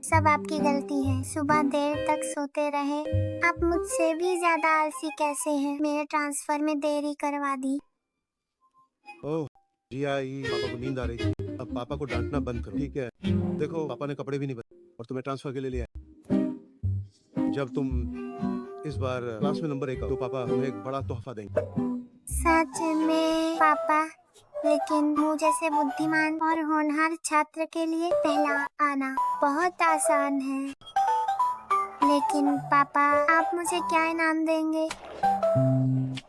सब आपकी गलती है। सुबह देर तक सोते रहे। आप मुझसे भी ज्यादा आलसी कैसे हैं? मेरे ट्रांसफर में देरी करवा दी। ओह जी आई, पापा को नींद आ रही थी। अब पापा को डांटना बंद करो, ठीक है? देखो पापा ने कपड़े भी नहीं बदले और तुम्हें ट्रांसफर के लिए लिया है। जब तुम इस बार क्लास में नंबर 1 आओ तो पापा तुम्हें एक बड़ा तोहफा देंगे। सच में पापा, लेकिन मुझ जैसे बुद्धिमान और होनहार छात्र के लिए पहला आना बहुत आसान है। लेकिन पापा, आप मुझे क्या इनाम देंगे?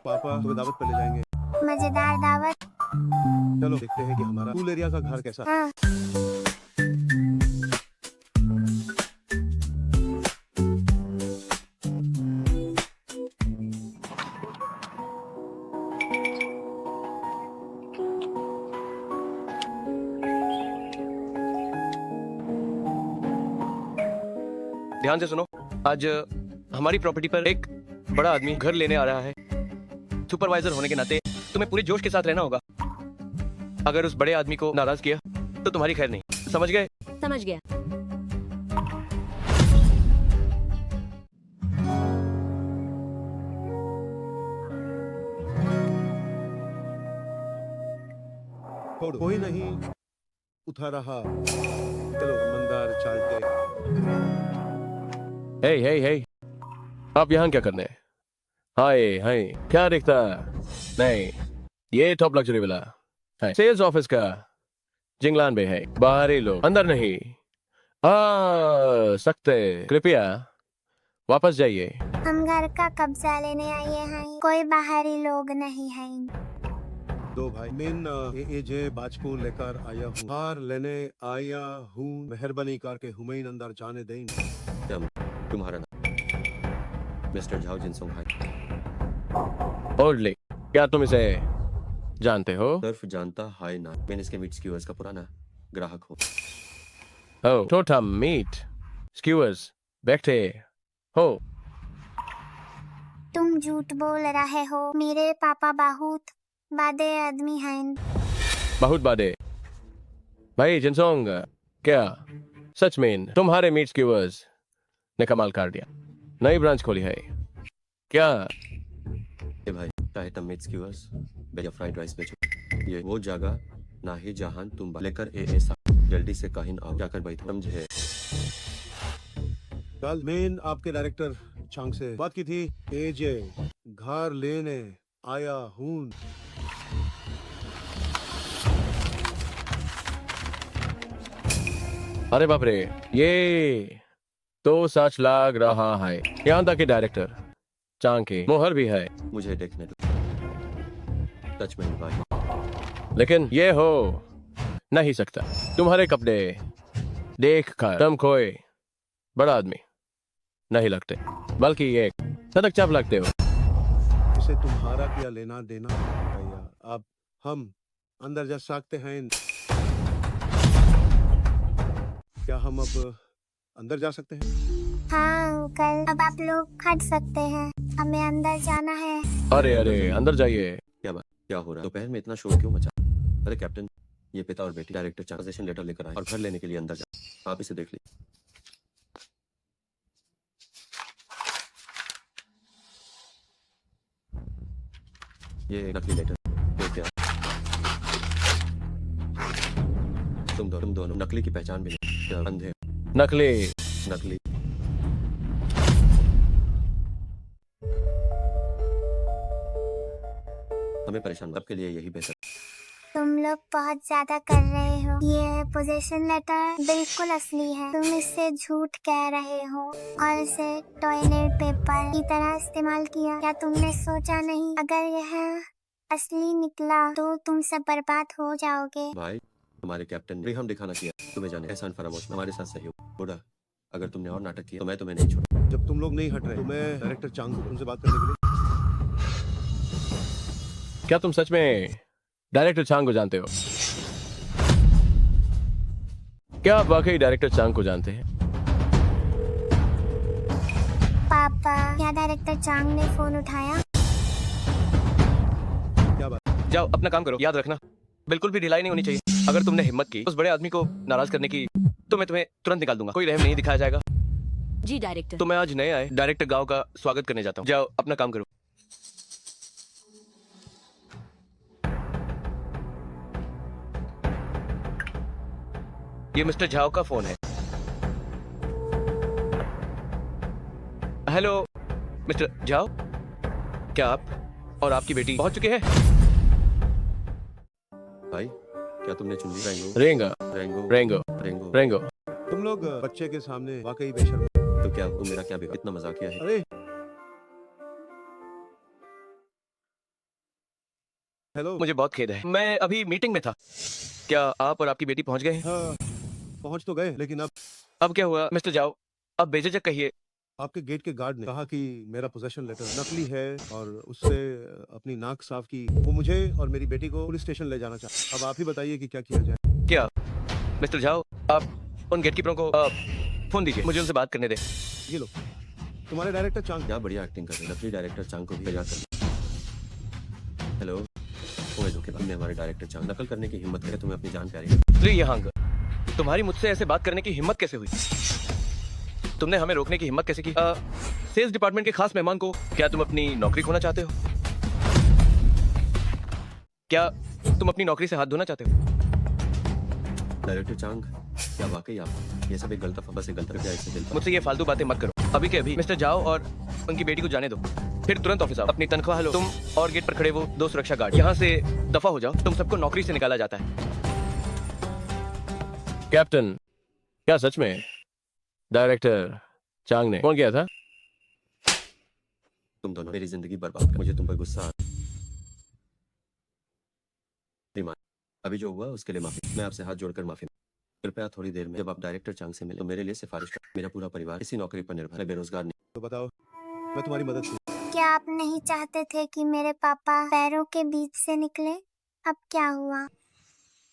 पापा तुम्हें दावत पे ले जाएंगे। मजेदार दावत? चलो देखते हैं कि हमारा पूल एरिया का घर कैसा। हाँ। ध्यान से सुनो, आज हमारी प्रॉपर्टी पर एक बड़ा आदमी घर लेने आ रहा है। सुपरवाइजर होने के नाते तुम्हें पूरे जोश के साथ रहना होगा। अगर उस बड़े आदमी को नाराज किया तो तुम्हारी खैर नहीं। समझ गए? समझ गया। छोड़ो, कोई नहीं उठा रहा। चलो ईमानदार चालते। हे हे हे, आप यहाँ क्या करने? हाय हाय, क्या देखता? नहीं, ये टॉप लग्जरी वाला है। सेल्स ऑफिस का जिंगलान में है। बाहरी लोग अंदर नहीं आ सकते। कृपया वापस जाइए। हम घर का कब्जा लेने आए हैं, कोई बाहरी लोग नहीं हैं। दो भाई, मैं एजे बाजपुर लेकर आया हूँ। हार लेने आया हूँ। मेहरबानी करके हुमैन अंदर जाने दें। तुम्हारा नाम मिस्टर झाओ जिनसोंग हाय। ओल्डली, क्या तुम इसे जानते हो? सिर्फ जानता हाय ना। मैं इसके मीट स्क्यूअर्स का पुराना ग्राहक हूँ। ओह, टोटा मीट स्क्यूअर्स बैठे हो। तुम झूठ बोल रहे हो। मेरे पापा बहुत बादे आदमी हैं। बहुत बादे। भाई जिनसोंग, क्या सच में तुम्हारे मीट स्क्यूअर्स ने कमाल कर दिया? नई ब्रांच खोली है क्या? ए भाई, चाहे तुम मीट स्क्यूअर्स या फ्राइड राइस बेचो, ये वो जगह ना ही जहां तुम लेकर ऐसा जल्दी से कहीं आओ जाकर बैठो, समझे? कल मैंने आपके डायरेक्टर चांग से बात की थी। एजे घर लेने आया हूँ। अरे बाप रे, ये तो सच लग रहा है। यहाँ तक कि डायरेक्टर चांग की मोहर भी है। मुझे देखने दो। सच में भाई, लेकिन ये हो नहीं सकता। तुम्हारे कपड़े देख कर तुम कोई बड़ा आदमी नहीं लगते, बल्कि एक सदक चाप लगते हो। इसे तुम्हारा क्या लेना देना भैया? अब हम अंदर जा सकते हैं? क्या हम अब अंदर जा सकते हैं? हाँ अंकल, अब आप लोग हट सकते हैं। हमें अंदर जाना है। अरे अरे, अंदर जाइए। क्या बात, क्या हो रहा है? दोपहर में इतना शोर क्यों मचा? अरे कैप्टन, ये पिता और बेटी डायरेक्टर ट्रांजेक्शन लेटर लेकर आए और घर लेने के लिए अंदर जा। आप इसे देख लीजिए। ये नकली लेटर देखते हैं। तुम दोनों नकली की पहचान भी नहीं। अंधे। नकली नकली। हमें परेशान, आपके लिए यही बेहतर। तुम लोग बहुत ज्यादा कर रहे हो। ये पोजीशन लेटर बिल्कुल असली है। तुम इससे झूठ कह रहे हो और इसे टॉयलेट पेपर की तरह इस्तेमाल किया। क्या तुमने सोचा नहीं अगर यह असली निकला तो तुम सब बर्बाद हो जाओगे। भाई हमारे कैप्टन ने हम दिखाना किया तुम्हें जाने एहसान फरामोश हमारे साथ सहयोग बूढ़ा अगर तुमने और नाटक किया तो मैं तुम्हें नहीं छोड़ूंगा। जब तुम लोग नहीं हट रहे तो मैं डायरेक्टर चांग को तुमसे बात करने के लिए। क्या तुम सच में डायरेक्टर चांग को जानते हो? क्या आप वाकई डायरेक्टर चांग को जानते हैं? पापा, क्या डायरेक्टर चांग ने फोन उठाया? क्या बात? जाओ अपना काम करो, याद रखना बिल्कुल भी ढिलाई नहीं होनी चाहिए। अगर तुमने हिम्मत की उस बड़े आदमी को नाराज करने की तो मैं तुम्हें तुरंत निकाल दूंगा। कोई रहम नहीं दिखाया जाएगा। जी डायरेक्टर। तो मैं आज नए आए डायरेक्टर गांव का स्वागत करने जाता हूँ। जाओ अपना काम करो। ये मिस्टर झाओ का फोन है। हेलो मिस्टर झाओ, क्या आप और आपकी बेटी पहुंच चुके हैं? भाई क्या तुमने चुन ली? रेंगो रेंगो रेंगो रेंगो रेंगो। तुम लोग बच्चे के सामने वाकई बेशर्म। तो क्या तुम मेरा क्या बिगाड़? इतना मजाक किया है? अरे हेलो, मुझे बहुत खेद है, मैं अभी मीटिंग में था। क्या आप और आपकी बेटी पहुंच गए हैं? हाँ, पहुंच तो गए लेकिन अब क्या हुआ मिस्टर जाओ? अब बेझिझक कहिए। आपके गेट के गार्ड ने कहा कि मेरा पोजेशन लेटर नकली है और उससे अपनी नाक साफ की। वो मुझे और मेरी बेटी को पुलिस स्टेशन ले जाना चाहता। अब आप ही बताइए कि क्या किया जाए। क्या मिस्टर जाओ, आप उन गेटकीपरों को फोन दीजिए, मुझे उनसे बात करने दे। ये लो, तुम्हारे डायरेक्टर चांग। क्या बढ़िया एक्टिंग कर रहे हैं। नकली डायरेक्टर चांग को भी तैयार कर। हेलो ओए धोखेबाज, तुमने हमारे डायरेक्टर चांग नकल करने की हिम्मत करे? तुम्हें अपनी जान प्यारी है? श्री यहांग, तुम्हारी मुझसे ऐसे बात करने की हिम्मत कैसे हुई? तुमने हमें रोकने की हिम्मत कैसे की? सेल्स डिपार्टमेंट के खास मेहमान को क्या तुम अपनी नौकरी खोना चाहते हो? क्या तुम अपनी नौकरी से हाथ धोना चाहते हो? डायरेक्टर चांग, क्या वाकई आप ये सब एक गलत बस एक गलत रुपया इससे दिल पर? मुझसे ये फालतू बातें मत करो। अभी के अभी मिस्टर जाओ और उनकी बेटी को जाने दो, फिर तुरंत ऑफिस आओ। अपनी तनख्वाह लो। तुम और गेट पर खड़े वो 2 सुरक्षा गार्ड, यहाँ से दफा हो जाओ। तुम सबको नौकरी से निकाला जाता है। कैप्टन, क्या सच में डायरेक्टर चांग ने फोन किया था? तुम दोनों मेरी जिंदगी बर्बाद कर। मुझे तुम पर गुस्सा अभी जो हुआ उसके लिए माफी। मैं आपसे हाथ जोड़कर माफी। कृपया थोड़ी देर में जब आप डायरेक्टर चांग से मिले तो मेरे लिए सिफारिश कर। मेरा पूरा परिवार इसी नौकरी पर निर्भर है, बेरोजगार नहीं। तो बताओ, मैं तुम्हारी मदद करूं। क्या आप नहीं चाहते थे कि मेरे पापा पैरों के बीच से निकले? अब क्या हुआ?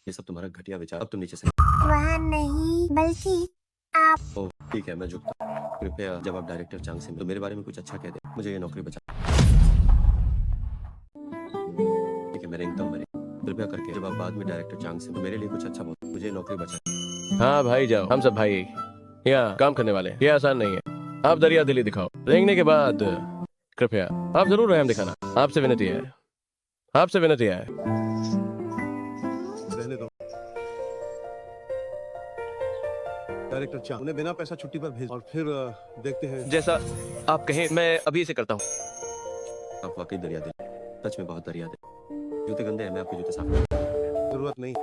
ये सब तुम्हारा घटिया विचार। अब तुम नीचे से। वह नहीं, बल्कि आप। ओह ठीक है, मैं झुकता हूं। कृपया जब आप डायरेक्टर चांग से मिले तो मेरे बारे में कुछ अच्छा कह दे। मुझे ये नौकरी बचा। ठीक है, मेरे इनकम मरे। कृपया करके जब आप बाद में डायरेक्टर चांग से तो मेरे लिए कुछ अच्छा बोलो। मुझे ये नौकरी बचा। हाँ भाई जाओ, हम सब भाई यहाँ काम करने वाले हैं। ये आसान नहीं है। आप दरिया दिली दिखाओ। रेंगने के बाद कृपया आप जरूर रहम दिखाना। आपसे विनती है, आपसे विनती है। रहने दो। डायरेक्टर चांग उन्हें बिना पैसा छुट्टी पर भेज और फिर देखते हैं। जैसा आप कहें, मैं अभी इसे करता हूँ। आप वाकई दरिया दिल, सच में बहुत दरिया दिल। जूते गंदे हैं, मैं आपके जूते साफ करूं। जरूरत नहीं,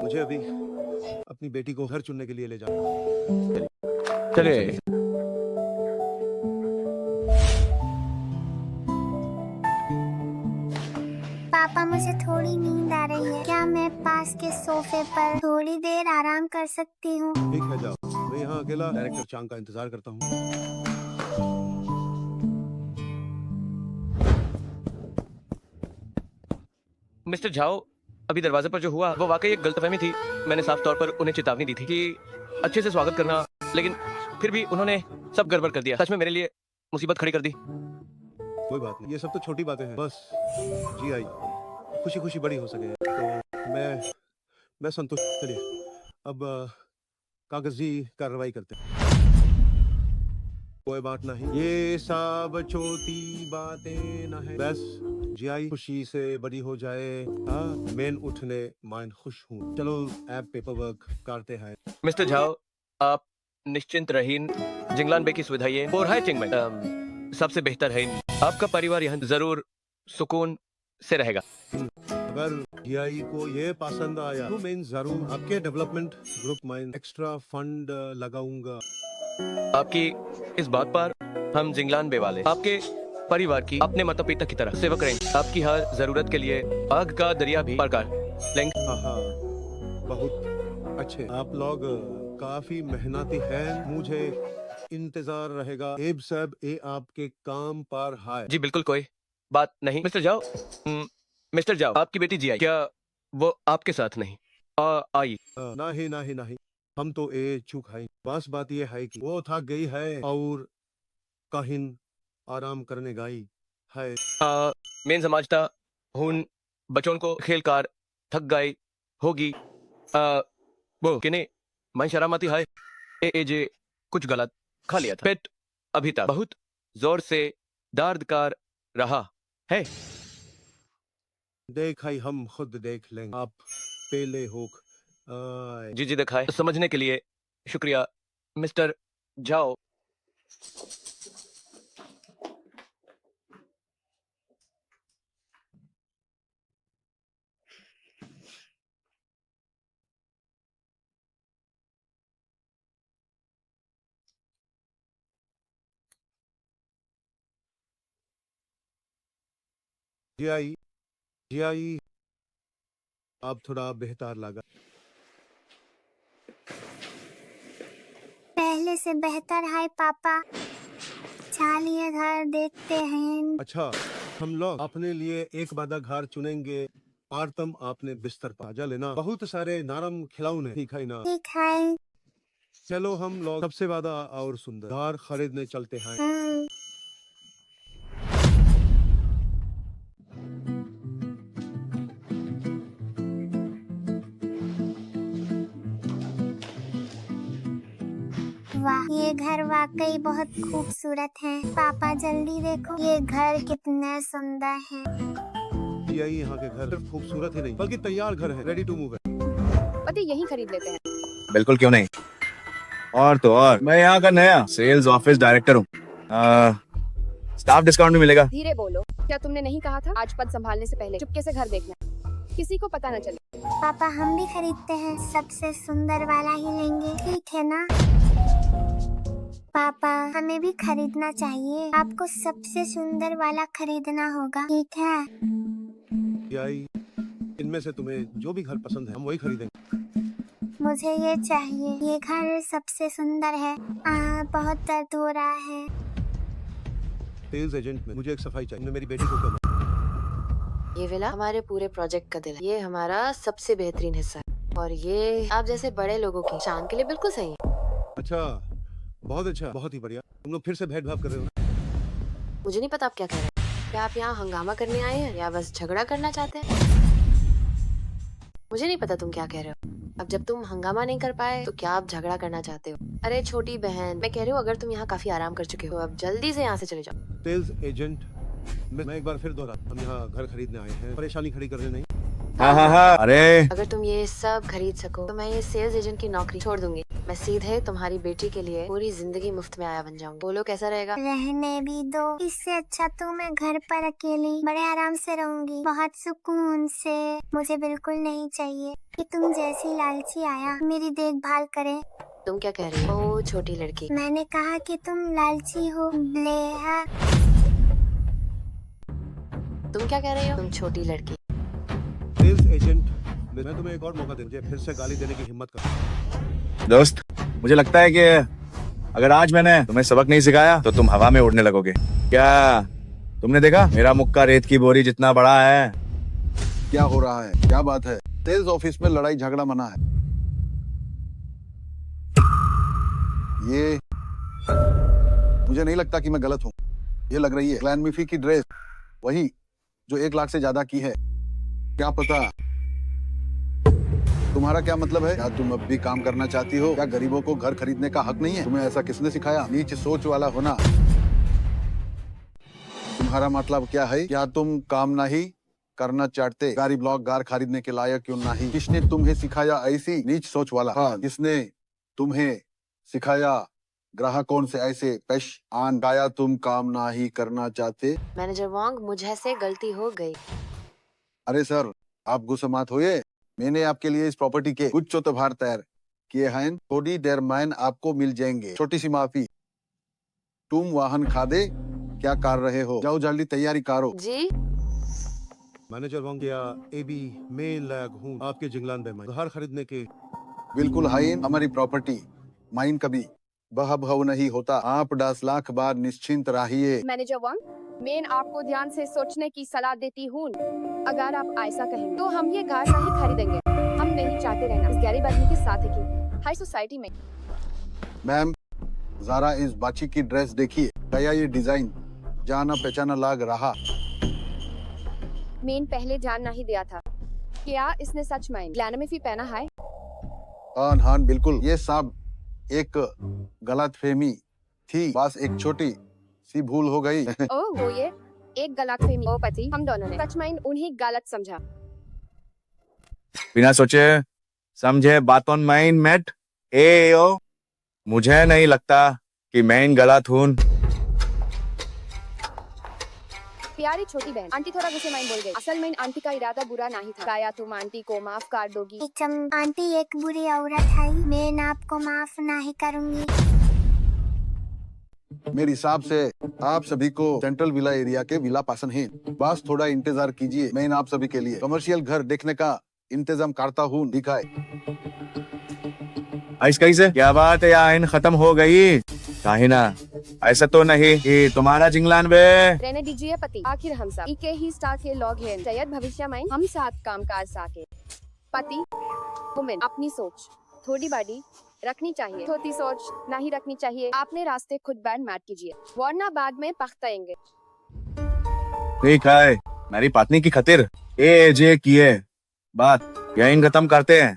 मुझे अभी अपनी बेटी को घर चुनने के लिए ले जाना। चलिए। पापा, मुझे थोड़ी नींद आ रही है। क्या मैं पास के सोफे पर थोड़ी देर आराम कर सकती हूँ? ठीक है, जाओ। मैं यहाँ अकेला डायरेक्टर चांग का इंतजार करता हूँ। मिस्टर झाओ, अभी दरवाजे पर जो हुआ वो वाकई एक गलतफहमी थी। मैंने साफ तौर पर उन्हें चेतावनी दी थी कि अच्छे से स्वागत करना, लेकिन फिर भी उन्होंने सब गड़बड़ कर दिया। सच में मेरे लिए मुसीबत खड़ी कर दी। कोई बात नहीं, ये सब तो छोटी बातें हैं। बस जी आई खुशी खुशी बड़ी हो सके तो मैं संतुष्ट। चलिए अब कागजी कार्रवाई करते हैं। कोई बात नहीं, ये सब छोटी बातें न है। बस जी आई खुशी से बड़ी हो जाए। हाँ, मेन उठने माइन खुश हूँ। चलो ऐप पेपर वर्क करते हैं। मिस्टर झाओ, आप निश्चिंत रहीन। जिंगलान बे की सुविधा ये और हाई चिंग में सबसे बेहतर है। आपका परिवार यहाँ जरूर सुकून से रहेगा। अब अगर जीआई को ये पसंद आया तो मैं जरूर आपके डेवलपमेंट ग्रुप में एक्स्ट्रा फंड लगाऊंगा। आपकी इस बात पर हम जिंगलान वाले आपके परिवार की अपने माता पिता की तरह सेवा करेंगे। आपकी हर जरूरत के लिए आग का दरिया भी पार कर लेंगे। हाँ, बहुत अच्छे। आप लोग काफी मेहनती हैं। मुझे इंतजार रहेगा। एब साहब, ये आपके काम पर है। जी बिल्कुल, कोई बात नहीं। मिस्टर जाओ, मिस्टर जाओ, आपकी बेटी जी आई, क्या वो आपके साथ नहीं आई? नहीं नहीं नहीं, हम तो ये चूक है। बस बात ये है कि वो थक गई है और कहीं आराम करने गई है। मैं समझता हूँ बच्चों को खेलकर थक गई होगी। वो कि नहीं, मैं शरामती है ए जे कुछ गलत खा लिया था। पेट अभी तक बहुत जोर से दर्द कर रहा है। देख है, हम खुद देख लेंगे। आप पहले हो। जी जी, दिखाए समझने के लिए शुक्रिया मिस्टर जाओ। जीआई, जीआई, आप थोड़ा बेहतर लगा। पहले से बेहतर है पापा। चलिए घर देखते हैं। अच्छा, हम लोग अपने लिए एक बादा घर चुनेंगे और तुम अपने बिस्तर पर जा लेना। बहुत सारे नरम खिलौने, ठीक है ना? ठीक है। चलो हम लोग सबसे ज्यादा और सुंदर घर खरीदने चलते हैं। वाह, ये घर वाकई बहुत खूबसूरत है। पापा जल्दी देखो, ये घर कितना सुंदर है। जीआई, यहाँ के घर सिर्फ खूबसूरत ही नहीं बल्कि तैयार घर है, रेडी टू मूव है। पति यही खरीद लेते हैं। बिल्कुल, क्यों नहीं। और तो और मैं यहाँ का नया सेल्स ऑफिस डायरेक्टर हूँ। स्टाफ डिस्काउंट भी मिलेगा। धीरे बोलो, क्या तुमने नहीं कहा था आज पद संभालने से पहले चुपके से घर देखना, किसी को पता न चले। पापा हम भी खरीदते हैं, सबसे सुंदर वाला ही लेंगे, ठीक है ना? पापा हमें भी खरीदना चाहिए। आपको सबसे सुंदर वाला खरीदना होगा, ठीक है? जीआई, इनमें से तुम्हें जो भी घर पसंद है हम वही खरीदेंगे। मुझे ये चाहिए। ये घर सबसे सुंदर है। बहुत दर्द हो रहा है। सेल्स एजेंट में मुझे एक सफाई चाहिए। मेरी बेटी को क्या? ये विला हमारे पूरे प्रोजेक्ट का दिल है। ये हमारा सबसे बेहतरीन हिस्सा है और ये आप जैसे बड़े लोगों की शान के लिए बिल्कुल सही है। अच्छा, बहुत अच्छा, बहुत ही बढ़िया। तुम लोग फिर से भेदभाव कर रहे हो। मुझे नहीं पता आप क्या कह रहे हैं। क्या आप यहाँ हंगामा करने आए हैं या बस झगड़ा करना चाहते हैं? मुझे नहीं पता तुम क्या कह रहे हो। अब जब तुम हंगामा नहीं कर पाए तो क्या आप झगड़ा करना चाहते हो? अरे छोटी बहन, मैं कह रही हूँ अगर तुम यहाँ काफी आराम कर चुके हो अब जल्दी से यहाँ से चले जाओ। सेल्स एजेंट, मैं एक बार फिर दोहरा, हम यहाँ घर खरीदने आए हैं, परेशानी खड़ी करने नहीं। हाँ, अरे अगर तुम ये सब खरीद सको तो मैं ये सेल्स एजेंट की नौकरी छोड़ दूंगी। मैं सीधे तुम्हारी बेटी के लिए पूरी जिंदगी मुफ्त में आया बन जाऊंगी। बोलो कैसा रहेगा? रहने भी दो। इससे अच्छा तो मैं घर पर अकेली बड़े आराम से रहूंगी, बहुत सुकून से। मुझे बिल्कुल नहीं चाहिए कि तुम जैसी लालची आया मेरी देखभाल करे। तुम क्या कह रही हो ओ छोटी लड़की? मैंने कहा कि तुम लालची हो ब्लेहा। तुम क्या कह रही हो तुम छोटी लड़की? सेल्स एजेंट, मैं तुम्हें एक और मौका दूं, मुझे फिर से गाली देने की हिम्मत कर। दोस्त, मुझे लगता है कि अगर आज मैंने तुम्हें सबक नहीं सिखाया तो तुम हवा में उड़ने लगोगे। क्या तुमने देखा मेरा मुक्का रेत की बोरी जितना बड़ा है? क्या हो रहा है? क्या बात है? सेल्स ऑफिस में लड़ाई झगड़ा मना है। ये मुझे नहीं लगता कि मैं गलत हूँ। ये लग रही है ग्लैन मिफी की ड्रेस, वही जो 1 लाख से ज्यादा की है। क्या पता? तुम्हारा क्या मतलब है? क्या तुम अब भी काम करना चाहती हो? क्या गरीबों को घर खरीदने का हक नहीं है? तुम्हें ऐसा किसने सिखाया? नीच सोच वाला होना। तुम्हारा मतलब क्या है? क्या तुम काम नहीं करना चाहते? गाड़ी ब्लॉक कार खरीदने के लायक क्यों नहीं? किसने तुम्हें सिखाया ऐसी नीच सोच वाला? हाँ, किसने तुम्हें सिखाया? ग्राहकों से ऐसे पेश आन गाया तुम काम नहीं करना चाहते? मैनेजर वांग, मुझे से गलती हो गई। अरे सर, आप गुस्सा मत होइए, मैंने आपके लिए इस प्रॉपर्टी के कुछ चौथाभार तैयार किए हैं, थोड़ी देर में आपको मिल जाएंगे। छोटी सी माफी, तुम वाहन खादे क्या कर रहे हो? जाओ जल्दी तैयारी करो। जी मैनेजर वांग या एबी मैं लायक हूँ आपके जिंगलान में घर खरीदने के। बिल्कुल हाइन, हमारी प्रॉपर्टी माइन कभी बहब नहीं होता। आप 10 लाख बार निश्चिंत रहिए। मैनेजर वांग, मैं आपको ध्यान से सोचने की सलाह देती हूँ। अगर आप ऐसा कहें तो हम ये घर नहीं खरीदेंगे। हम नहीं चाहते रहना इस गरीब आदमी के साथ की हाई सोसाइटी में। मैम, जरा इस बच्ची की ड्रेस देखिए, क्या ये डिजाइन जाना पहचाना लग रहा? मैंने पहले जान नहीं दिया था। क्या इसने सच में ग्लैमर में भी पहना है? हाँ बिल्कुल, ये सब एक गलतफहमी थी, बस एक छोटी सी भूल हो गई। ओह वो ये एक गलतफहमी। ओ पति, हम दोनों ने सच में उन्हें गलत समझा। बिना सोचे समझे बातों माइन मेट ए ओ, मुझे नहीं लगता कि मैं गलत हूँ। प्यारी छोटी बहन, आंटी थोड़ा गुस्से में बोल गई। असल में आंटी का इरादा बुरा नहीं था। क्या तुम आंटी को माफ कर दोगी? आंटी एक बुरी औरत है, मैं आपको माफ नहीं करूंगी। मेरे हिसाब से आप सभी को सेंट्रल विला एरिया के विला पसंद है। बस थोड़ा इंतजार कीजिए, मैं आप सभी के लिए कमर्शियल घर देखने का इंतजाम करता हूँ। दिखाए ऐसा कैसे? क्या बात है, आइन खत्म हो गई? काहिना, ऐसा तो नहीं कि तुम्हारा जिंगलान बे। रहने दीजिए पति, आखिर हम सब एक ही स्टार के लोग हैं। शायद भविष्य में हम साथ काम कर सके। पति वुमेन अपनी सोच थोड़ी बड़ी रखनी चाहिए, छोटी सोच नहीं रखनी चाहिए। आपने रास्ते खुद बैन मैट कीजिए, वरना बाद में पछताएंगे। ठीक है, मेरी पत्नी की खातिर ए जे किए बात यहीं खत्म करते हैं।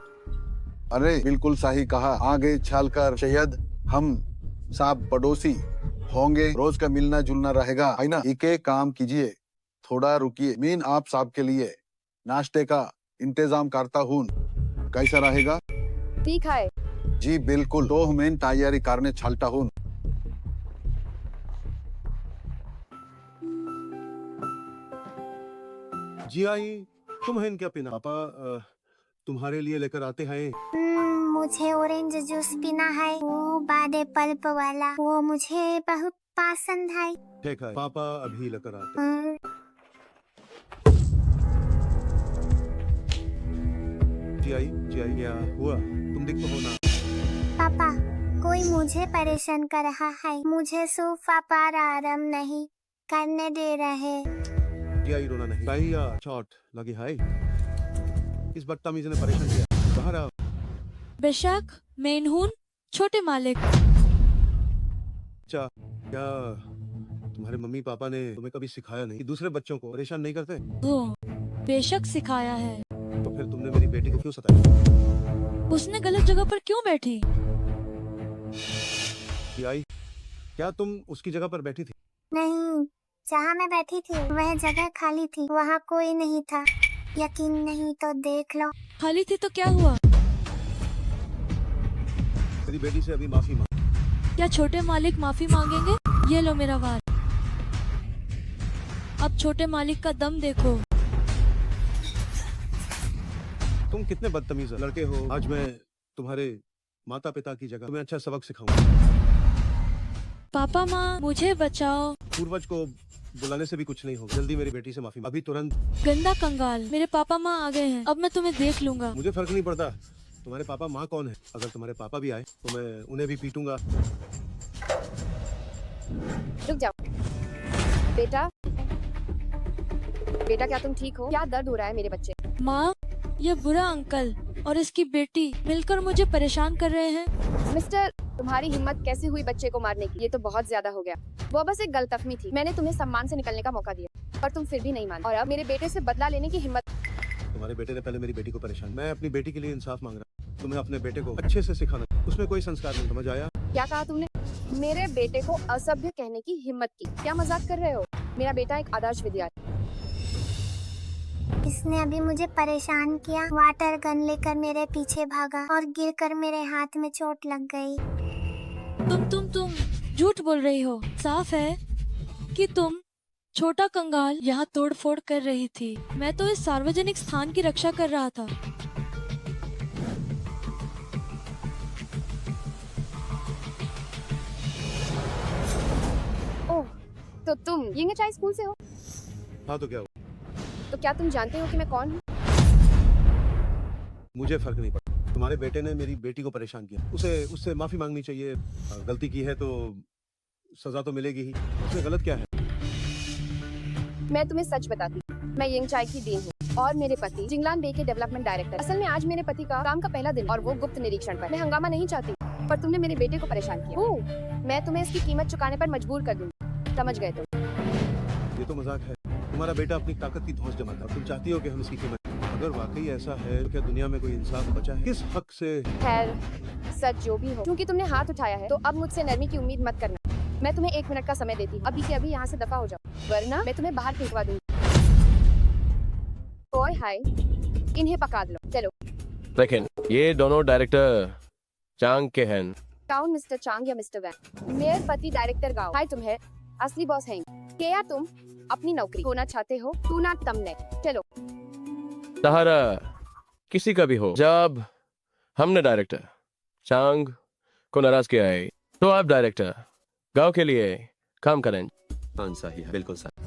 अरे बिल्कुल सही कहा, आगे चलकर शायद हम सब पड़ोसी होंगे, रोज का मिलना जुलना रहेगा, है ना? एक काम कीजिए, थोड़ा रुकिए, मैं आप सब के लिए नाश्ते का इंतजाम करता हूँ, कैसा रहेगा? ठीक है जी बिल्कुल, तो मैं तैयारी करने चलता हूँ। जी आई, तुम हैं क्या पीना? पापा तुम्हारे लिए लेकर आते हैं। मुझे ऑरेंज जूस पीना है, वो बादे पल्प वाला, वो मुझे बहुत पसंद है। ठीक है, पापा अभी लेकर आते हैं। जी आई, क्या हुआ? तुम दिख तो हो ना? पापा, कोई मुझे परेशान कर रहा है, मुझे सोफा पर आराम नहीं करने दे रहे। जी आई, रोना नहीं। सही या चोट लगी है? इस बदतमीज ने परेशान किया। बाहर आओ। बेशक, मैं हूँ छोटे मालिक। अच्छा, क्या तुम्हारे मम्मी पापा ने तुम्हें कभी सिखाया नहीं कि दूसरे बच्चों को परेशान नहीं करते? बेशक सिखाया है। तो फिर तुमने मेरी बेटी को क्यों सताया? उसने गलत जगह पर क्यों बैठी? जी आई, क्या तुम उसकी जगह पर बैठी थी? नहीं, जहाँ मैं बैठी थी वह जगह खाली थी, वहाँ कोई नहीं था। यकीन नहीं तो देख लो। खाली थी तो क्या हुआ? मेरी बेटी से अभी माफी मांग। क्या छोटे मालिक माफी मांगेंगे? ये लो मेरा वार। अब छोटे मालिक का दम देखो। तुम कितने बदतमीज लड़के हो। आज मैं तुम्हारे माता पिता की जगह तुम्हें अच्छा सबक सिखाऊंगा। पापा माँ, मुझे बचाओ। पूर्वज को बुलाने से भी कुछ नहीं होगा। जल्दी मेरी बेटी से माफी, अभी तुरंत। गंदा कंगाल, मेरे पापा माँ आ गए हैं, अब मैं तुम्हें देख लूंगा। मुझे फर्क नहीं पड़ता तुम्हारे पापा माँ कौन है। अगर तुम्हारे पापा भी आए तो मैं उन्हें भी पीटूंगा। रुक जाओ बेटा। बेटा क्या तुम ठीक हो? क्या दर्द हो रहा है मेरे बच्चे? माँ, ये बुरा अंकल और इसकी बेटी मिलकर मुझे परेशान कर रहे हैं। मिस्टर, तुम्हारी हिम्मत कैसे हुई बच्चे को मारने की? ये तो बहुत ज्यादा हो गया। वो बस एक गलतफहमी थी। मैंने तुम्हें सम्मान से निकलने का मौका दिया, पर तुम फिर भी नहीं माने। और अब मेरे बेटे से बदला लेने की हिम्मत। तुम्हारे बेटे ने पहले मेरी बेटी को परेशान। मैं अपनी बेटी के लिए इंसाफ मांग रहा हूँ। तुम्हें अपने बेटे को अच्छे से सिखाना, उसमें कोई संस्कार नहीं। समझ आया? क्या कहा तुमने? मेरे बेटे को असभ्य कहने की हिम्मत की? क्या मजाक कर रहे हो? मेरा बेटा एक आदर्श विद्यार्थी। इसने अभी मुझे परेशान किया, वाटर गन लेकर मेरे पीछे भागा और गिरकर मेरे हाथ में चोट लग गई। तुम झूठ बोल रही हो। साफ है कि तुम छोटा कंगाल यहाँ तोड़ फोड़ कर रही थी। मैं तो इस सार्वजनिक स्थान की रक्षा कर रहा था। ओह, तो तुम यिंग चाय स्कूल से हो? हाँ तो क्या हुआ? तो क्या तुम जानते हो कि मैं कौन हूँ? मुझे फर्क नहीं पड़ता। तुम्हारे बेटे ने मेरी बेटी को परेशान किया, उससे माफी मांगनी चाहिए। गलती की है तो सजा तो मिलेगी ही। उसमें गलत क्या है? मैं तुम्हें सच बताती हूँ, मैं यिंग चाय की डीन हूँ और मेरे पति जिंगलान बे के डेवलपमेंट डायरेक्टर। असल में आज मेरे पति का काम का पहला दिन और वो गुप्त निरीक्षण पर। मैं हंगामा नहीं चाहती, पर तुमने मेरे बेटे को परेशान किया। ओह, मैं तुम्हें इसकी कीमत चुकाने पर मजबूर कर दूंगी। समझ गए तुम? ये तो मजाक है। तुम्हारा बेटा अपनी ताकत की धौंस जमाता है। तुम चाहती हो कि हम इसकी कीमत? अगर वाकई ऐसा है तो क्या दुनिया में कोई इंसाफ बचा है? किस हक से? खैर, सच जो भी हो, क्योंकि तुमने हाथ उठाया है तो अब मुझसे नरमी की उम्मीद मत करना। मैं तुम्हें 1 मिनट का समय देती हूँ, अभी के अभी यहाँ से दफा हो जाओ, वरना मैं तुम्हें बाहर फेंकवा दूंगी। ओए हाय, इन्हें पका लो। चलो। लेकिन ये दोनों डायरेक्टर चांग के हैं। काउन मिस्टर चांग या मिस्टर वैन? मेयर पति डायरेक्टर गाओ। हाय, तुम है असली बॉस हैं क्या? तुम अपनी नौकरी खोना चाहते हो? तू ना तुमने। चलो। सहारा किसी का भी हो, जब हमने डायरेक्टर चांग को नाराज किया है तो आप डायरेक्टर गांव के लिए काम करें। हाँ सही है, बिल्कुल सही।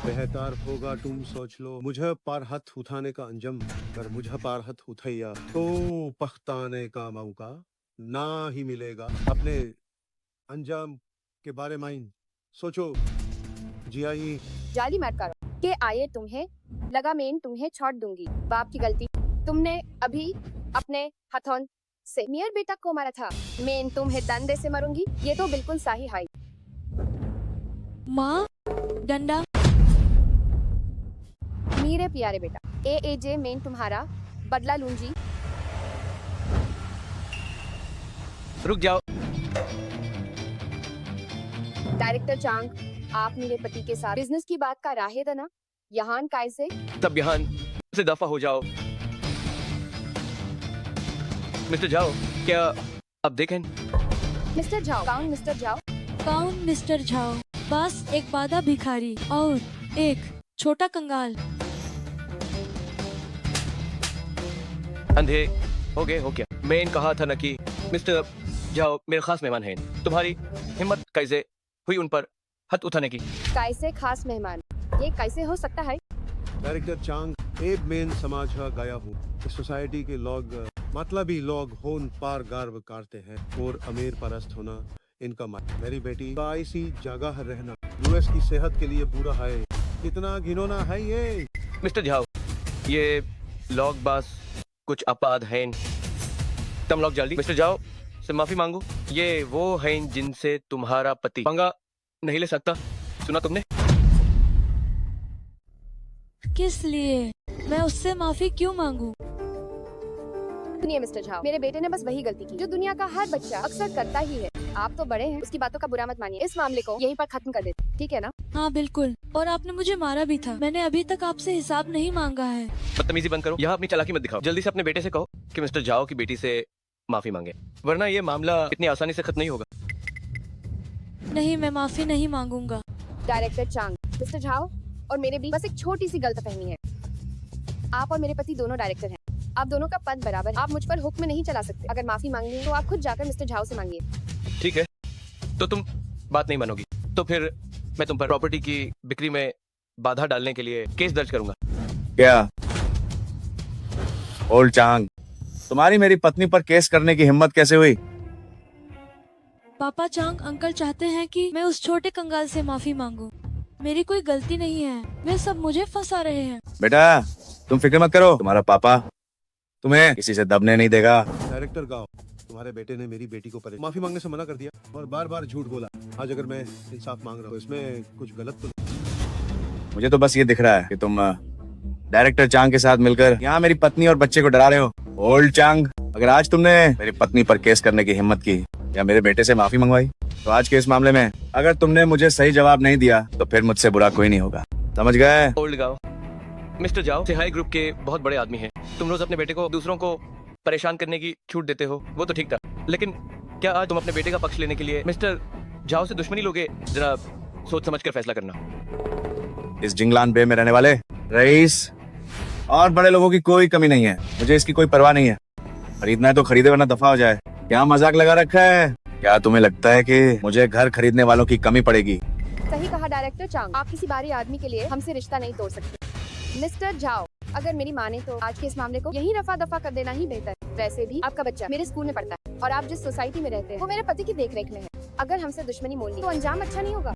बेहतर होगा तुम सोच लो। मुझे पार हाथ उठाने का अंजम, अगर मुझे पार हाथ उठाया तो पछताने का मौका ना ही मिलेगा। अपने अंजाम के बारे में सोचो। जी आई जाली मत करो के आए तुम्हें लगा मैं तुम्हें छोड़ दूंगी। बाप की गलती, तुमने अभी अपने हथौन से मेयर बेटा को मारा था। मैं तुम्हें डंडे से मारूंगी। ये तो बिल्कुल सही है। माँ, डंडा। मेरे प्यारे बेटा, ए मैं तुम्हारा बदला लूंगी। रुक जाओ। डायरेक्टर चांग, आप मेरे पति के साथ बिजनेस की बात कर रहे थे ना? यहाँ कैसे? तब यहाँ से दफा हो जाओ। मिस्टर जाओ, क्या अब देखें? Mister Zhao. काउन मिस्टर झाओ? काउन मिस्टर झाओ? बस एक बादा भिखारी और एक छोटा कंगाल। अंधे हो गए हो क्या? मैं कहा था ना कि मिस्टर जाओ मेरे खास मेहमान हैं। तुम्हारी हिम्मत कैसे हुई उन पर हाथ उठाने की? कैसे खास मेहमान? ये कैसे हो सकता है? डायरेक्टर चांग, एक मेन समाज गया हूँ। इस सोसाइटी के लोग मतलबी लोग होन पार गर्व करते हैं और अमीर परस्त होना इनका मत। मेरी बेटी का ऐसी जगह रहना यूएस की सेहत के लिए बुरा है। कितना घिनौना है ये। मिस्टर जाओ, ये लोग बस कुछ अपराध हैं। तुम लोग जल्दी मिस्टर जाओ से माफी मांगो। ये वो हैं जिनसे तुम्हारा पति पंगा नहीं ले सकता। सुना तुमने? किस लिए? मैं उससे माफी क्यों मांगू? सुनिए मिस्टर झाओ, मेरे बेटे ने बस वही गलती की जो दुनिया का हर बच्चा अक्सर करता ही है। आप तो बड़े हैं, उसकी बातों का बुरा मत मानिए। इस मामले को यहीं पर खत्म कर देते, ठीक है ना? हाँ बिल्कुल। और आपने मुझे मारा भी था। मैंने अभी तक आपसे हिसाब नहीं मांगा है। बदतमीजी बंद करो। यहाँ अपनी चालाकी मत दिखाओ। जल्दी से अपने बेटे से कहो कि मिस्टर जाओ की बेटी से माफी मांगे, वरना ये मामला इतनी आसानी से खत्म नहीं होगा। नहीं, मैं माफी नहीं मांगूंगा। डायरेक्टर चांग, मिस्टर झाओ और मेरे बीच बस एक छोटी सी गलतफहमी है। आप और मेरे पति दोनों डायरेक्टर हैं। आप दोनों का पद बराबर है। आप मुझ पर हुक्म नहीं चला सकते। अगर माफी मांगनी है तो आप खुद जाकर मिस्टर झाओ से मांगिए। ठीक है, तो तुम बात नहीं मानोगी तो फिर मैं तुम पर प्रॉपर्टी की बिक्री में बाधा डालने के लिए केस दर्ज करूंगा। क्या ओल्ड चांग, तुम्हारी मेरी पत्नी पर केस करने की हिम्मत कैसे हुई? पापा चांग अंकल चाहते हैं कि मैं उस छोटे कंगाल से माफी मांगूं। मेरी कोई गलती नहीं है। वे सब मुझे फंसा रहे हैं। बेटा तुम फिक्र मत करो, तुम्हारा पापा तुम्हें किसी से दबने नहीं देगा। डायरेक्टर गाओ, तुम्हारे बेटे ने मेरी बेटी को माफी मांगने से मना कर दिया और बार बार झूठ बोला। आज अगर मैं इंसाफ मांग रहा हूँ, इसमें कुछ गलत तो नहीं? मुझे तो बस ये दिख रहा है कि तुम डायरेक्टर चांग के साथ मिलकर यहाँ मेरी पत्नी और बच्चे को डरा रहे हो। ओल्ड चांग, अगर आज तुमने मेरी पत्नी पर केस करने की हिम्मत की या मेरे बेटे से माफी मंगवाई तो आज के इस मामले में अगर तुमने मुझे सही जवाब नहीं दिया तो फिर मुझसे बुरा कोई नहीं होगा। समझ गए? ओल्ड गाओ, मिस्टर जाओ सिहाई ग्रुप के बहुत बड़े आदमी हैं। तुम रोज अपने बेटे को दूसरों को परेशान करने की छूट देते हो, वो तो ठीक था, लेकिन क्या आज तुम अपने बेटे का पक्ष लेने के लिए मिस्टर जाओ से दुश्मनी लोगे? जरा सोच समझ कर फैसला करना। इस जिंगलान बे में रहने वाले रईस और बड़े लोगों की कोई कमी नहीं है। मुझे इसकी कोई परवाह नहीं है। खरीदना है तो खरीदे वरना दफा हो जाए। क्या मजाक लगा रखा है? क्या तुम्हें लगता है कि मुझे घर खरीदने वालों की कमी पड़ेगी? सही कहा डायरेक्टर चांग, आप किसी बाहरी आदमी के लिए हमसे रिश्ता नहीं तोड़ सकते। मिस्टर झाओ, अगर मेरी माने तो आज के इस मामले को यही रफा दफा कर देना ही बेहतर है। वैसे भी आपका बच्चा मेरे स्कूल में पढ़ता है और आप जिस सोसाइटी में रहते हैं वो मेरे पति की देखरेख में है। अगर हमसे दुश्मनी मोल ली तो अंजाम अच्छा नहीं होगा।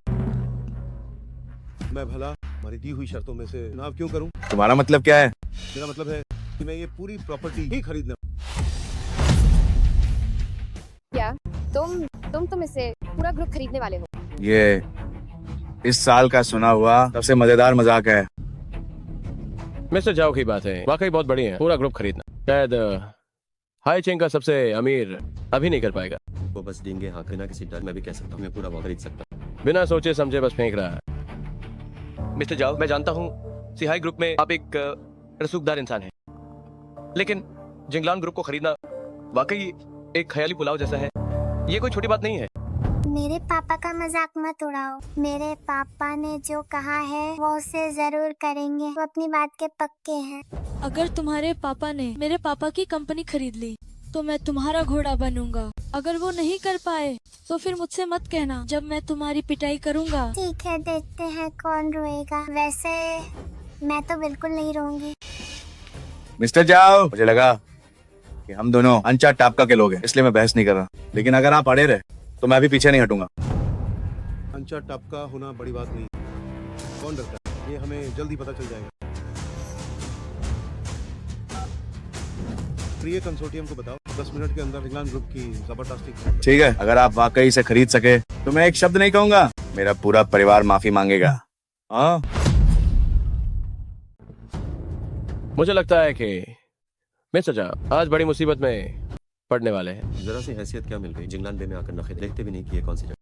मैं भला हमारी दी हुई शर्तों में से चुनाव क्यों करूं? तुम्हारा मतलब क्या है? मेरा मतलब है कि मैं ये पूरी प्रॉपर्टी ही खरीदना। क्या तुम इसे पूरा ग्रुप खरीदने वाले हो? ये इस साल का सुना हुआ सबसे मजेदार मजाक है। मिस्टर जाओ की बात है, वाकई बहुत बड़ी है। पूरा ग्रुप खरीदना शायद हाई चेंग का सबसे अमीर अभी नहीं कर पाएगा। वो बस देंगे हाँ, बिना किसी डर मैं भी कह सकता हूँ मैं पूरा वो खरीद सकता हूँ। बिना सोचे समझे बस फेंक रहा है। मिस्टर जाओ, मैं जानता हूँ सिहाई ग्रुप में आप एक रसूखदार इंसान हैं, लेकिन जिंगलान ग्रुप को खरीदना वाकई एक ख्याली पुलाव जैसा है। ये कोई छोटी बात नहीं है। मेरे पापा का मजाक मत उड़ाओ। मेरे पापा ने जो कहा है वो उसे जरूर करेंगे। वो अपनी बात के पक्के हैं। अगर तुम्हारे पापा ने मेरे पापा की कंपनी खरीद ली तो मैं तुम्हारा घोड़ा बनूंगा। अगर वो नहीं कर पाए तो फिर मुझसे मत कहना जब मैं तुम्हारी पिटाई करूंगा। ठीक है, देखते हैं कौन रोएगा। वैसे मैं तो बिल्कुल नहीं रोऊंगी। मिस्टर जाओ, मुझे लगा कि हम दोनों अंचा टापका के लोग हैं, इसलिए मैं बहस नहीं कर रहा। लेकिन अगर आप अड़े रहे तो मैं भी पीछे नहीं हटूंगा। अंचा टपका होना बड़ी बात नहीं। कौन डरता है? ये हमें जल्दी पता चल जाएगा। प्रिय कंसोर्टियम को बताओ 10 मिनट के अंदर जिंगलान ग्रुप की जबरदस्ती। ठीक है, अगर आप वाकई से खरीद सके तो मैं एक शब्द नहीं कहूंगा, मेरा पूरा परिवार माफी मांगेगा। हाँ, मुझे लगता है कि मिस्टर जाओ आज बड़ी मुसीबत में पड़ने वाले हैं। जरा सी हैसियत क्या मिल गई? जिंगलान बे में आकर नखरे देखते भी नहीं कि ये कौन सी जगह।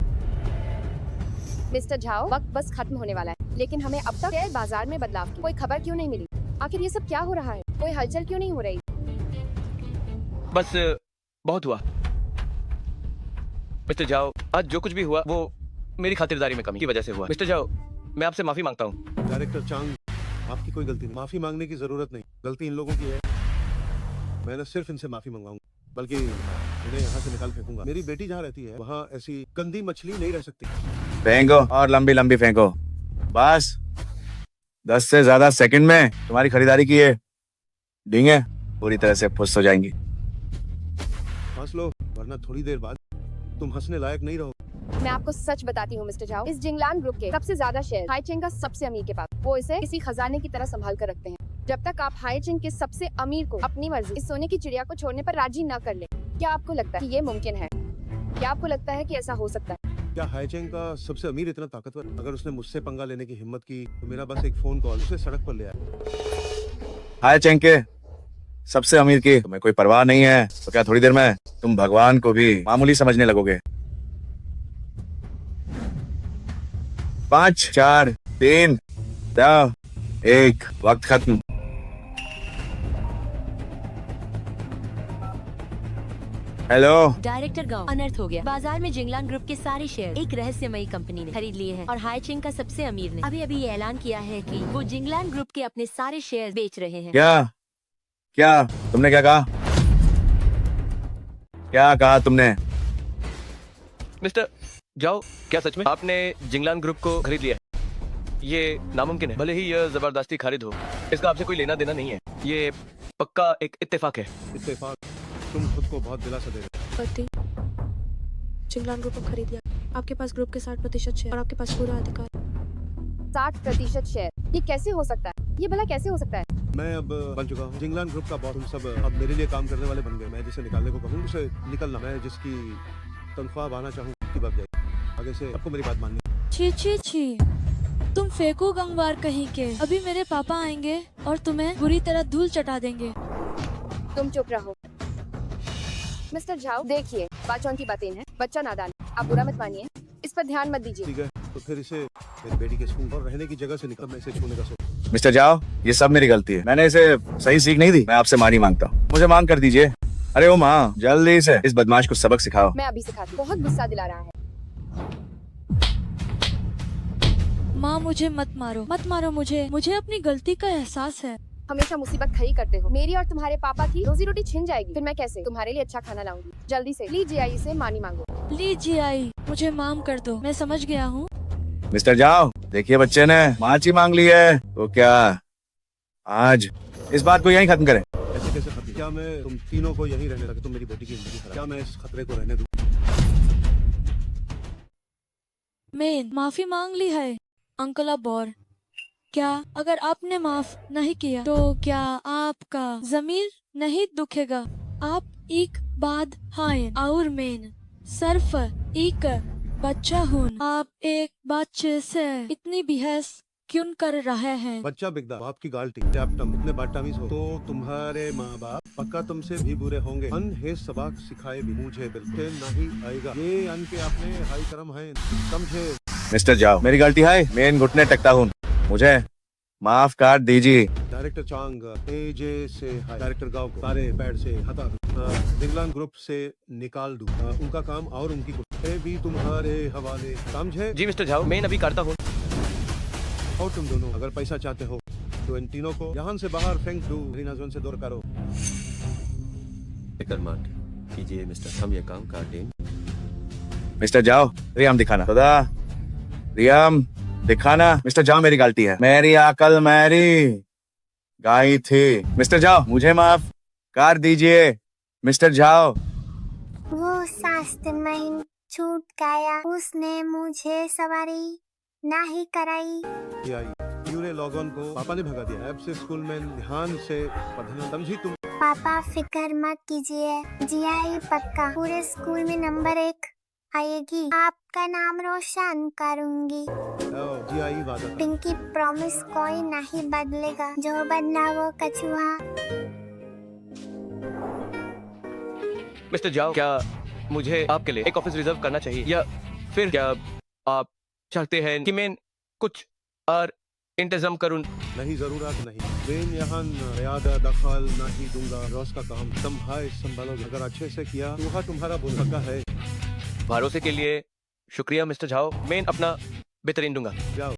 मिस्टर झाओ, वक्त बस खत्म होने वाला है, लेकिन हमें अब तक शेयर बाजार में बदलाव की कोई खबर क्यों नहीं मिली? आखिर ये सब क्या हो रहा है? कोई हलचल क्यों नहीं हो रही? बस बहुत हुआ मिस्टर जाओ, आज जो कुछ भी हुआ वो मेरी खातिरदारी में कमी की वजह से हुआ। मिस्टर जाओ, मैं आपसे माफी मांगता हूँ। डायरेक्टर चांग, आपकी कोई गलती नहीं। माफी मांगने की जरूरत नहीं। गलती इन लोगों की है। मैंने सिर्फ इनसे माफी मंगवाऊंगा, बल्कि इन्हें यहाँ से निकाल फेंकूंगा। मेरी बेटी जहाँ रहती है वहाँ ऐसी गंदी मछली नहीं रह सकती। फेंको और लंबी लंबी फेंको। बस 10 से ज्यादा सेकंड में तुम्हारी खरीदारी की है डींगे पूरी तरह से फुस हो जाएंगी। हंस लो, वरना थोड़ी देर बाद तुम हंसने लायक नहीं रहो। मैं आपको सच बताती हूँ मिस्टर झाओ, इस जिंगलान ग्रुप के सबसे ज्यादा शेयर हाई चेंग का सबसे अमीर के पास। वो इसे किसी खजाने की तरह संभाल कर रखते हैं। जब तक आप हाई चेंग के सबसे अमीर को अपनी मर्जी इस सोने की चिड़िया को छोड़ने पर राजी न कर ले, क्या आपको लगता है कि ये मुमकिन है? क्या आपको लगता है कि ऐसा हो सकता है? क्या हाईचेंग का सबसे अमीर इतना ताकतवर? अगर उसने मुझसे पंगा लेने की हिम्मत की तो मेरा बस एक फोन कॉल उसे सड़क पर ले आया। हाय चेंग के सबसे अमीर की तुम्हें कोई परवाह नहीं है तो क्या थोड़ी देर में तुम भगवान को भी मामूली समझने लगोगे? 5 4 3 2 1 वक्त खत्म। हेलो डायरेक्टर गांव अनर्थ हो गया। बाजार में जिंगलान ग्रुप के सारे शेयर एक रहस्यमयी कंपनी ने खरीद लिए हैं और हाई चेंग का सबसे अमीर ने अभी ये ऐलान किया है कि वो जिंगलान ग्रुप के अपने सारे शेयर बेच रहे हैं। क्या तुमने क्या कहा? क्या कहा तुमने? मिस्टर जाओ, क्या सच में आपने जिंगलान ग्रुप को खरीद लिया है? ये नामुमकिन है, भले ही यह जबरदस्ती खरीद हो। इसका आपसे कोई लेना देना नहीं है। ये पक्का एक इत्तेफाक है। इत्तेफाक? तुम खुद को बहुत दिलासा दे रहे हो। पति जिंगलान ग्रुप को खरीद लिया। आपके पास ग्रुप के 60% शेयर और आपके पास पूरा अधिकार। 60% शेयर? ये कैसे हो सकता है? ये भला कैसे हो सकता है? मैं अब बन चुका हूँ जिंगलान ग्रुप का बॉस। तुम सब अब मेरे लिए काम करने वाले बन गए। मैं जिसे निकालने को कहूँ उसे निकलना। मैं जिसकी तनख्वाह पाना चाहूँ उसकी बात जाएगी। आगे से आपको मेरी बात माननी। छी छी छी, तुम फेंको गंगवार कहीं के। अभी मेरे पापा आएंगे और तुम्हें बुरी तरह धूल चटा देंगे। तुम चुप रहो। मिस्टर झाओ, देखिए बाचौन की बातें हैं, बच्चा नादान, आप बुरा मत मानिए, इस पर ध्यान मत दीजिए। ठीक है, तो फिर इसे मेरी बेटी के स्कूल और रहने की जगह से निकल, मैं इसे छूने का सोच। मिस्टर जाओ, ये सब मेरी गलती है। मैंने इसे सही सीख नहीं दी। मैं आपसे माफी मांगता हूँ, मुझे मांग कर दीजिए। अरे ओ माँ, जल्दी से इस बदमाश को सबक सिखाओ। मैं अभी सिखाती हूँ। बहुत गुस्सा दिला रहा है। माँ मुझे मत मारो मुझे अपनी गलती का एहसास है। हमेशा मुसीबत खड़ी करते हो। मेरी और तुम्हारे पापा की रोजी रोटी छिन जाएगी। फिर मैं कैसे तुम्हारे लिए अच्छा खाना लाऊंगी? जल्दी से लीजिए आई से मानी मांगो। लीजिए आई, मुझे माफ कर दो, मैं समझ गया हूँ। मिस्टर जाओ, देखिए बच्चे ने माची मांग ली है, तो क्या आज इस बात को यहीं खत्म करें? ऐसे कैसे खत्म? क्या मैं तुम तीनों को यहीं रहने लगे? तुम मेरी बेटी की जिंदगी खराब। क्या मैं इस खतरे को रहने दूं? मैं माफी मांग ली है अंकल अबोर। क्या अगर आपने माफ नहीं किया तो क्या आपका जमीर नहीं दुखेगा? आप एक बाद हैं और मैं सिर्फ एक बच्चा हूँ। आप एक बच्चे से इतनी बहस क्यों कर रहे हैं? बच्चा बिगदा बाप की गाल्टी। जब तुम इतने बदतमीज हो तो तुम्हारे माँ बाप पक्का तुमसे भी बुरे होंगे। अन है सबक सिखाए भी मुझे बिल्कुल नहीं आएगा। ये अन के अपने हाई करम है, समझे? मिस्टर जाओ, मेरी गलती है, मैं घुटने टेकता हूँ, मुझे माफ कर दीजिए। डायरेक्टर चांग एजे से डायरेक्टर गांव को सारे पैड से हटा दूं, जिंगलान ग्रुप से निकाल दूं, उनका काम और उनकी कुर्सी भी तुम्हारे हवाले, समझे? जी मिस्टर झाओ, मैं अभी करता हूँ। और तुम दोनों अगर पैसा चाहते हो तो इन तीनों को यहाँ से बाहर फेंक दो, रीना जोन से दूर करो। फिक्र मत कीजिए मिस्टर, हम ये काम कर देंगे। मिस्टर जाओ, रियाम दिखाना। खुदा रियाम दिखाना। मिस्टर जाओ, मेरी गलती है, मेरी अकल मेरी गाई थी। मिस्टर जाओ, मुझे माफ कर दीजिए। मिस्टर जाओ, वो शास्त्र में छूट गया, उसने मुझे सवारी नहीं कराई। पूरे लॉगन को पापा ने भगा दिया। अब से स्कूल में ध्यान से पढ़ना, समझी तुम? पापा फिक्र मत कीजिए, जियाई पक्का पूरे स्कूल में नंबर 1 आएगी। आपका नाम रोशन करूंगी। जी आई वादा। पिंकी प्रॉमिस कोई नहीं बदलेगा, जो बदला वो कछुआ। मिस्टर जाओ, क्या मुझे आपके लिए एक ऑफिस रिजर्व करना चाहिए, या फिर क्या आप चाहते हैं कि मैं कुछ और इंतजाम करूं? नहीं, जरूरत नहीं। मैं यहाँ ज्यादा दखल नहीं दूंगा। रोज का काम संभालोगे। अगर अच्छे से किया तो तुम्हारा बुलहका है। भरोसे के लिए शुक्रिया मिस्टर झाओ, मैं अपना बेहतरीन दूंगा। जाओ।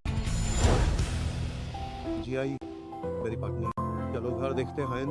जी आई मेरी पत्नी, चलो घर देखते हैं।